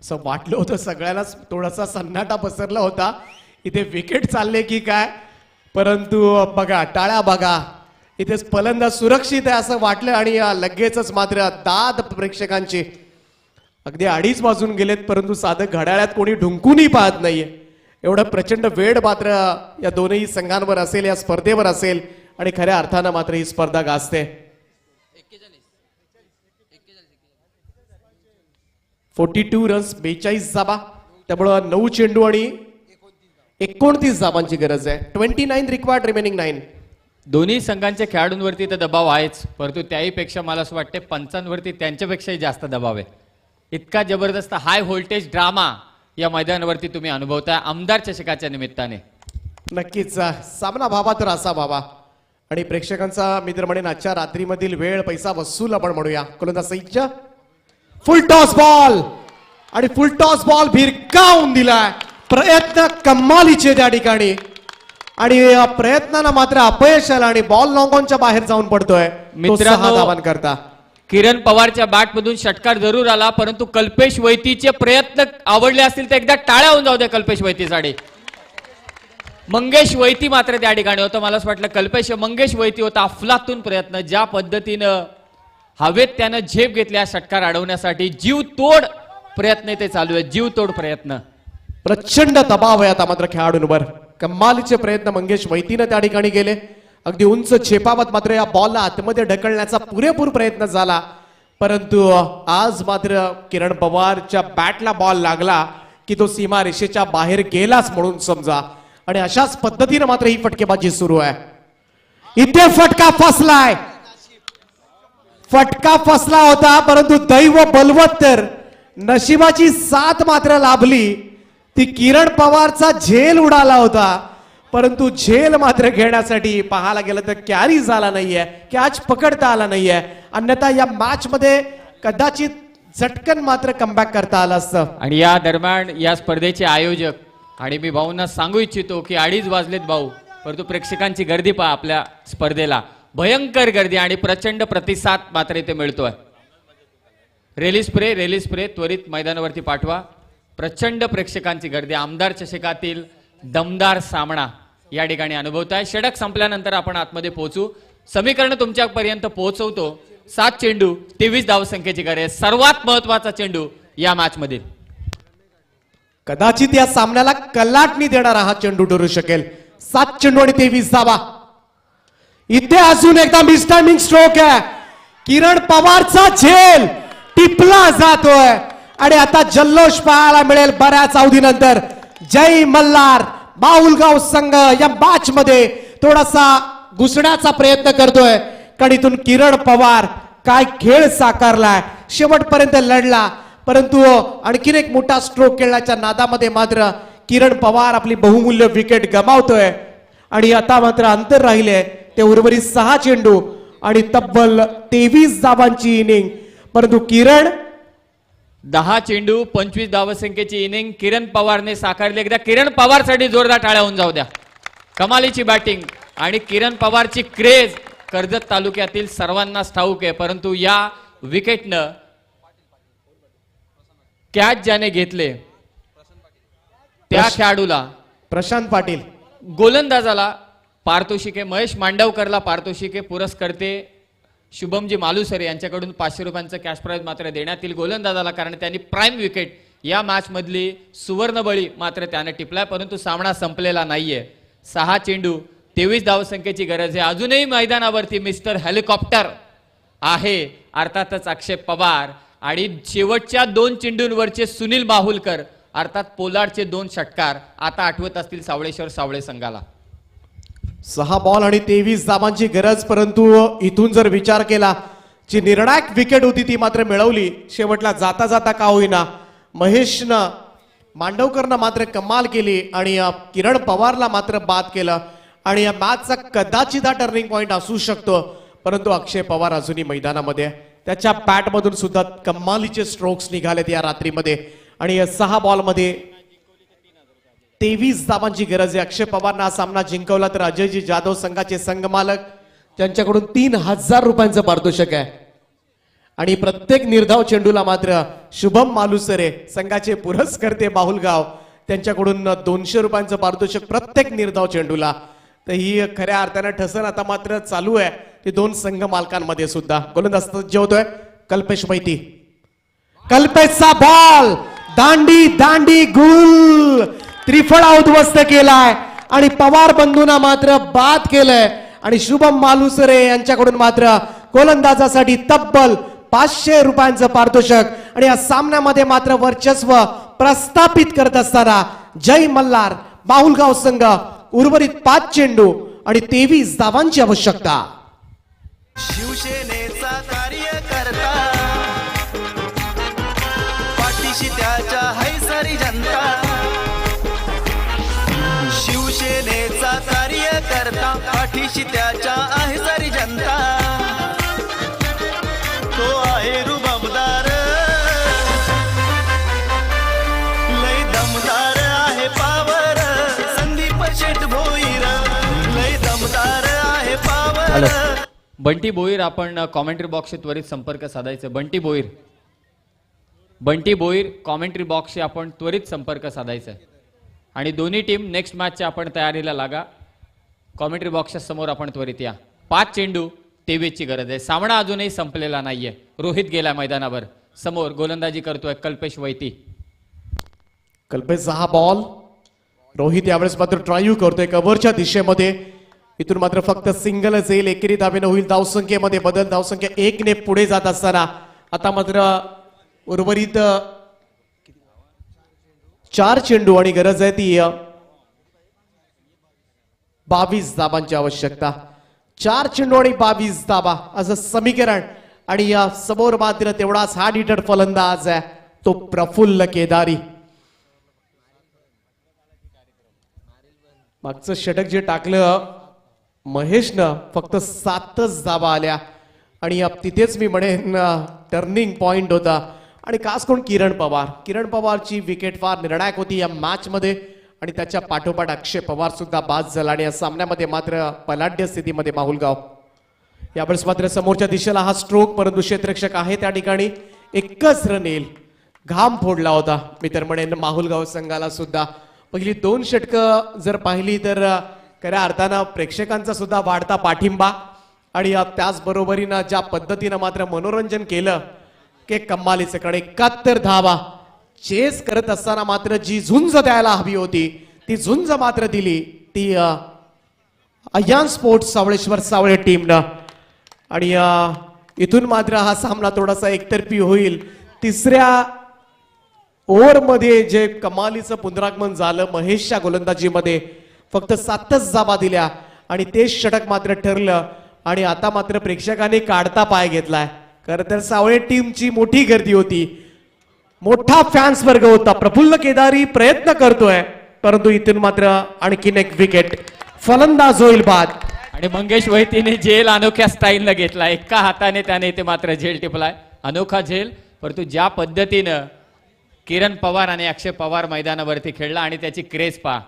असं वाटलं होतं. सगळ्यांनाच थोडासा सन्नाटा पसरला होता. इथे विकेट चालले की काय, परंतु बघा टाळ्या बघा, इथेच फलंदाज सुरक्षित आहे असं वाटलं आणि लगेचच मात्र दाद प्रेक्षकांची अगदी 2:30 वाजून गेलेत, परंतु साधं घड्याळात कोणी ढुंकूनही पाहत नाहीये. एवढं प्रचंड वेळ मात्र या दोनही संघांवर असेल, या स्पर्धेवर असेल आणि खऱ्या अर्थानं मात्र ही स्पर्धा गाजते. 42 रन्स 42 धावा, त्यामुळं 9 चेंडू आणि 29 धावांची गरज आहे. 29 रिक्वायर्ड, रिमेनिंग 9. दोन्ही संघांच्या खेळाडूंवरती तर दबाव आहेच, परंतु त्याहीपेक्षा मला असं वाटते पंचांवरती त्यांच्यापेक्षाही जास्त दबाव आहे. इतका जबरदस्त हाय व्होल्टेज ड्रामा या मैदानावरती तुम्ही अनुभवताय आमदार चषकाच्या निमित्ताने. नक्कीच सामना व्हावा तर असा व्हावा आणि प्रेक्षकांचा मी तर म्हणेन आजच्या रात्रीमधील वेळ पैसा वसूल आपण म्हणूया. गोलंदाज सईदच्या फुल टॉस बॉल आणि फुल टॉस बॉल भिरकावून दिलाय. प्रयत्न कमालीचे त्या ठिकाणी आणि या प्रयत्नांना मात्र अपयश आलं आणि बॉल लॉंग ऑनच्या बाहेर जाऊन पडतोय. मित्रांनो, 6 धावांकरता किरण पवारच्या बॅटमधून षटकार जरूर आला, परंतु कल्पेश वैतीचे प्रयत्न आवडले असतील तर एकदा टाळ्या होऊन जाऊ द्या कल्पेश वैतीसाठी. मंगेश वैती मात्र त्या ठिकाणी होतं. मला असं वाटलं कल्पेश मंगेश वैती होता. अफलातून प्रयत्न, ज्या पद्धतीनं हवेत त्यानं झेप घेतल्या षटकार अडवण्यासाठी, जीवतोड प्रयत्न ते चालू आहे, जीवतोड प्रयत्न. प्रचंड दबाव आहे आता मात्र खेळाडूंवर. कमालीचे प्रयत्न मंगेश वैतीनं त्या ठिकाणी केले. अगदी उंच झेपावत मात्र या बॉलला आतमध्ये ढकलण्याचा पुरेपूर प्रयत्न झाला, परंतु आज मात्र किरण पवारच्या बॅटला बॉल लागला की तो सीमा रेषेच्या बाहेर गेलाच म्हणून समजा. आणि अशाच पद्धतीने मात्र ही फटकेबाजी सुरू आहे. इथे फटका फसलाय, फटका फसला होता, परंतु दैव बलवत तर नशिबाची साथ मात्र लाभली. ती किरण पवारचा झेल उडाला होता, परंतु झेल मात्र घेण्यासाठी पाहायला गेलं तर कॅरी झाला नाहीये, कॅच पकडता आला नाहीये. अन्यथा या मॅच मध्ये कदाचित झटकन मात्र कमबॅक करता आलं असतं. आणि या दरम्यान या स्पर्धेचे आयोजक आणि मी भाऊंना सांगू इच्छितो की 2:30 वाजलेत भाऊ, परंतु प्रेक्षकांची गर्दी पहा आपल्या स्पर्धेला, भयंकर गर्दी आणि प्रचंड प्रतिसाद मात्र इथे मिळतोय. रेली स्प्रे त्वरित मैदानावरती पाठवा. प्रचंड प्रेक्षकांची गर्दी, आमदार चषकातील दमदार सामना या ठिकाणी अनुभवताय. षटक संपल्यानंतर आपण आतमध्ये पोहोचू. समीकरण तुमच्यापर्यंत पोहोचवतो. 7 चेंडू 23 धावसंख्येची गरज, सर्वात महत्वाचा चेंडू या मॅच मधील. कदाचित या सामन्याला कलाटणी देणारा हा चेंडू ठरू शकेल. 7 चेंडू आणि 23 धावा. इथे अजून एकदा मिसटायमिंग स्ट्रोक आहे. किरण पवारचा झेल टिपला जातोय आणि आता जल्लोष पाहायला मिळेल बऱ्याच अवधीनंतर. जय मल्हार. बाहुलगाव संघ या मॅच मध्ये थोडासा घुसण्याचा प्रयत्न करतोय, कारण इथून किरण पवार काय खेळ साकारलाय, शेवटपर्यंत लढला, परंतु आणखीन एक मोठा स्ट्रोक खेळण्याच्या नादामध्ये मात्र किरण पवार आपली बहुमूल्य विकेट गमावतोय. आणि आता मात्र अंतर राहिले ते उर्वरित 6 चेंडू आणि तब्बल 23 धावांची इनिंग, परंतु किरण 10 चेंडू 25 धावसंख्येची इनिंग किरण पवारने साकारली. एकदा किरण पवारसाठी जोरदार टाळ्या होऊन जाऊ द्या. कमालीची बॅटिंग आणि किरण पवारची क्रेज कर्जत तालुक्यातील सर्वांनाच ठाऊक आहे, परंतु या विकेटनं कॅच ज्याने घेतले त्या खेळाडूला, प्रशांत पाटील, गोलंदाजाला पारितोषिके, महेश मांडवकरला पारितोषिके, पुरस्कर्ते शुभमजी मालुसरे यांच्याकडून 500 रुपयांचं कॅश प्राइज मात्र देण्यात येईल गोलंदाजाला, कारण त्यांनी प्राईम विकेट या मॅच मधली सुवर्णबळी मात्र त्याने टिपलाय. परंतु सामना संपलेला नाहीये. 6 चेंडू 23 धावसंख्येची गरज आहे. अजूनही मैदानावरती मिस्टर हेलिकॉप्टर आहे, अर्थातच अक्षय पवार, आणि शेवटच्या 2 चेंडूंवरचे सुनील माहुलकर अर्थात पोलार्डचे 2 षटकार आता आठवत असतील सावळेश्वर सावळे संघाला. 6 बॉल आणि 23 धावांची गरज, परंतु इथून जर विचार केला जी निर्णायक विकेट होती ती मात्र मिळवली शेवटला जाता जाता का होईना. महेशनं मांडवकरनं मात्र कमाल केली आणि किरण पवारला मात्र बाद केलं आणि या मॅचचा कदाचित हा टर्निंग पॉइंट असू शकतो, परंतु अक्षय पवार अजूनही मैदानामध्ये, त्याच्या बॅटमधून सुद्धा कमालीचे स्ट्रोक्स निघालेत या रात्रीमध्ये आणि या 6 बॉलमध्ये 23 धावांची गरज आहे. अक्षय पवारनं हा सामना जिंकवला तर अजयजी जाधव संघाचे संघमालक त्यांच्याकडून 3000 रुपयांचं पारितोषिक आहे आणि प्रत्येक निर्धाव चेंडूला मात्र शुभम मालुसरे संघाचे पुरस्कर्ते बाहुलगाव त्यांच्याकडून 200 रुपयांचं पारितोषिक प्रत्येक निर्धाव चेंडूला. तर ही खऱ्या अर्थानं ठसन आता मात्र चालू आहे ती दोन संघ मालकांमध्ये सुद्धा. गोलंदाज सज्ज होतोय कल्पेश मैती. कल्पेशचा बॉल दांडी दांडी गुल त्रिफळा उद्ध्वस्त केलाय आणि पवार बंधूंना मात्र बाद केलंय. आणि शुभम मालुसरे यांच्याकडून मात्र गोलंदाजासाठी तब्बल 500 रुपयांचं पारितोषिक. आणि या सामन्यामध्ये मात्र वर्चस्व प्रस्थापित करत असताना जय मल्हार माहुलगाव संघ उर्वरित 5 चेंडू आणि 23 धावांची आवश्यकता. शिवसेनेचा कार्यकर्ता पाठीशी त्याच्या है सारी जनता. शिवसेनेचा कार्यकर्ता पाठीशी त्याच्या आहे सारी जनता. तो आहे रुबाबदार लय दमदार आहे पावर. संदीप शेठ भोईर लय दमदार आहे पावर. बंटी बोईर आपण कॉमेंट्री बॉक्सशी त्वरित संपर्क साधायचा. बंटी बोईर कॉमेंट्री बॉक्सशी आपण त्वरित संपर्क साधायचा आणि दोन्ही टीम नेक्स्ट मॅचच्या आपण तयारीला लागा. कॉमेंट्री बॉक्सच्या समोर आपण त्वरित या. 5 चेंडू 23 ची गरज आहे. सामना अजूनही संपलेला नाहीये. रोहित गेला मैदानावर. समोर गोलंदाजी करतोय कल्पेश वैती. कल्पेशचा हा बॉल रोहित यावेळेस मात्र ड्राईव्ह करतोय कव्हरच्या दिशेमध्ये. इथून मात्र फक्त सिंगलच येईल. एकेरी धावेनं होईल. धावसंख्येमध्ये बदल. धावसंख्या 1 ने पुढे जात असताना आता मात्र उर्वरित 4 चेंडू आणि गरज आहे ती 22 धाबांची आवश्यकता. 4 चेंडू आणि 22 धाबा असं समीकरण. आणि या समोर मात्र तेवढाच हार्ड हिटर फलंदाज आहे तो प्रफुल्ल केदारी. मागचं षटक जे टाकलं महेशनं फक्त 7च धाबा आल्या. आणि तिथेच मी म्हणेन टर्निंग पॉइंट होता. आणि खास करून किरण पवारची विकेट फार निर्णायक होती या मॅच मध्ये. आणि त्याच्या पाठोपाठ अक्षय पवार सुद्धा बाद झाला. आणि या सामन्यामध्ये मात्र पलाढ्य स्थितीमध्ये माहुलगाव. यावेळेस मात्र समोरच्या दिशेला हा स्ट्रोक परंतु क्षेत्ररक्षक आहे त्या ठिकाणी. एकच रन येईल. घाम फोडला होता मी तर म्हणेन माहुलगाव संघाला सुद्धा. पहिली 2 षटकं जर पाहिली तर खऱ्या अर्थानं प्रेक्षकांचा सुद्धा वाढता पाठिंबा. आणि त्याचबरोबरीनं ज्या पद्धतीनं मात्र मनोरंजन केलं की कमालीचं. कारण 71 धावा चेस करत असताना मात्र जी झुंज द्यायला हवी होती ती झुंज मात्र दिली ती अयान स्पोर्ट्स सावळेश्वर सावळे टीमनं. आणि इथून मात्र हा सामना थोडासा एकतर्फी होईल. 3ऱ्या ओव्हरमध्ये जे कमालीचं पुनरागमन झालं महेशच्या गोलंदाजीमध्ये. फक्त 7च धाबा दिल्या आणि तेच षटक मात्र ठरलं. आणि आता मात्र प्रेक्षकांनी काढता पाय घेतलाय. खरं तर सावळे टीमची मोठी गर्दी होती. मोठा फॅन्स वर्ग होता. प्रफुल्ल केदारी प्रयत्न करतोय परंतु इथून मात्र आणखीन एक विकेट. फलंदाज होईल बाद. आणि मंगेश वैतीने झेल अनोख्या स्टाईलनं घेतला. एका हाताने त्याने ते मात्र झेल टिपलाय. अनोखा झेल. परंतु ज्या पद्धतीनं किरण पवार आणि अक्षय पवार मैदानावरती खेळला आणि त्याची क्रेज पहा.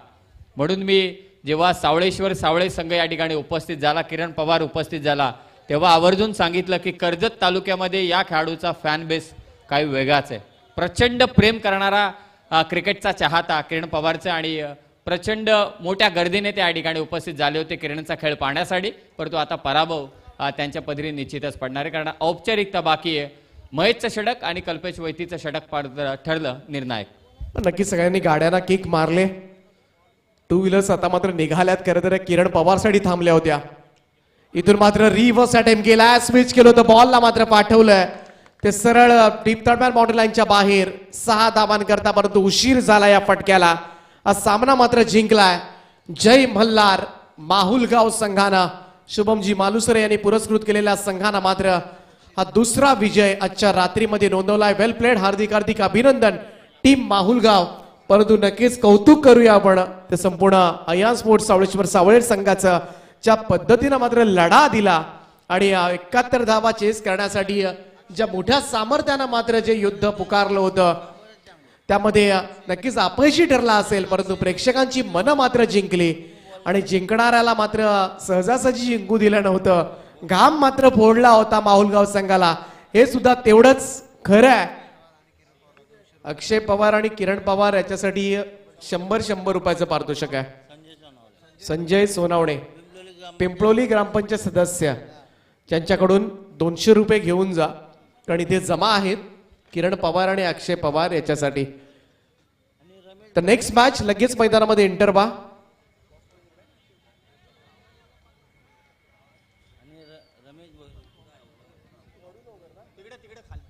म्हणून मी जेव्हा सावळेश्वर सावळे संघ या ठिकाणी उपस्थित झाला किरण पवार उपस्थित झाला तेव्हा आवर्जून सांगितलं की कर्जत तालुक्यामध्ये या खेळाडूचा फॅन बेस काही वेगळाच आहे. प्रचंड प्रेम करणारा क्रिकेटचा चाहता किरण पवारचा. आणि प्रचंड मोठ्या गर्दीने त्या ठिकाणी उपस्थित झाले होते किरणचा खेळ पाहण्यासाठी. परंतु आता पराभव त्यांच्या पदरी निश्चितच पडणार आहे कारण औपचारिकता बाकी आहे. महेशचं षटक आणि कल्पेश वैतीचं षटक ठरलं निर्णायक. नक्की सगळ्यांनी गाड्यांना किक मारले. 2 व्हीलर्स आता मात्र निघाल्यात. खरं तर किरण पवारसाठी थांबल्या होत्या. इथून मात्र रिव्हर्स अटेम्प्ट केला. स्विच केलं होतं बॉलला मात्र पाठवलंय ते सरळ डीप थर्ड मॅन बाउंड्री लाईनच्या बाहेर. 6 धावांकरता परंतु उशीर झाला या फटक्याला. हा सामना मात्र जिंकलाय जय मल्हार माहुलगाव संघानं. शुभमजी मालुसरे यांनी पुरस्कृत केलेल्या संघानं मात्र हा 2रा विजय आजच्या रात्रीमध्ये नोंदवलाय. वेल प्लेड. हार्दिक हार्दिक अभिनंदन टीम माहुलगाव. परंतु नक्कीच कौतुक करूया आपण ते संपूर्ण अयान स्पोर्ट्स सावळेश्वर सावळे संघाचं ज्या पद्धतीनं मात्र लढा दिला आणि 71 धावा चेस करण्यासाठी ज्या मोठ्या सामर्थ्यानं मात्र जे युद्ध पुकारलं होतं त्यामध्ये नक्कीच अपयशी ठरला असेल परंतु प्रेक्षकांची मनं मात्र जिंकली. आणि जिंकणाऱ्याला मात्र सहजासहजी जिंकू दिलं नव्हतं. घाम मात्र फोडला होता माहुलगाव संघाला. हे सुद्धा तेवढंच खरं आहे. अक्षय पवार आणि किरण पवार याच्यासाठी 100 रुपयाचं पारितोषिक आहे. संजय सोनावणे पिंपळोली ग्रामपंचायत सदस्य ज्यांच्याकडून 200 रुपये घेऊन जा, कारण इथे जमा आहेत किरण पवार आणि अक्षय पवार याच्यासाठी. तर नेक्स्ट मॅच लगेच मैदानामध्ये एंटर व्हा. तिकडे खाली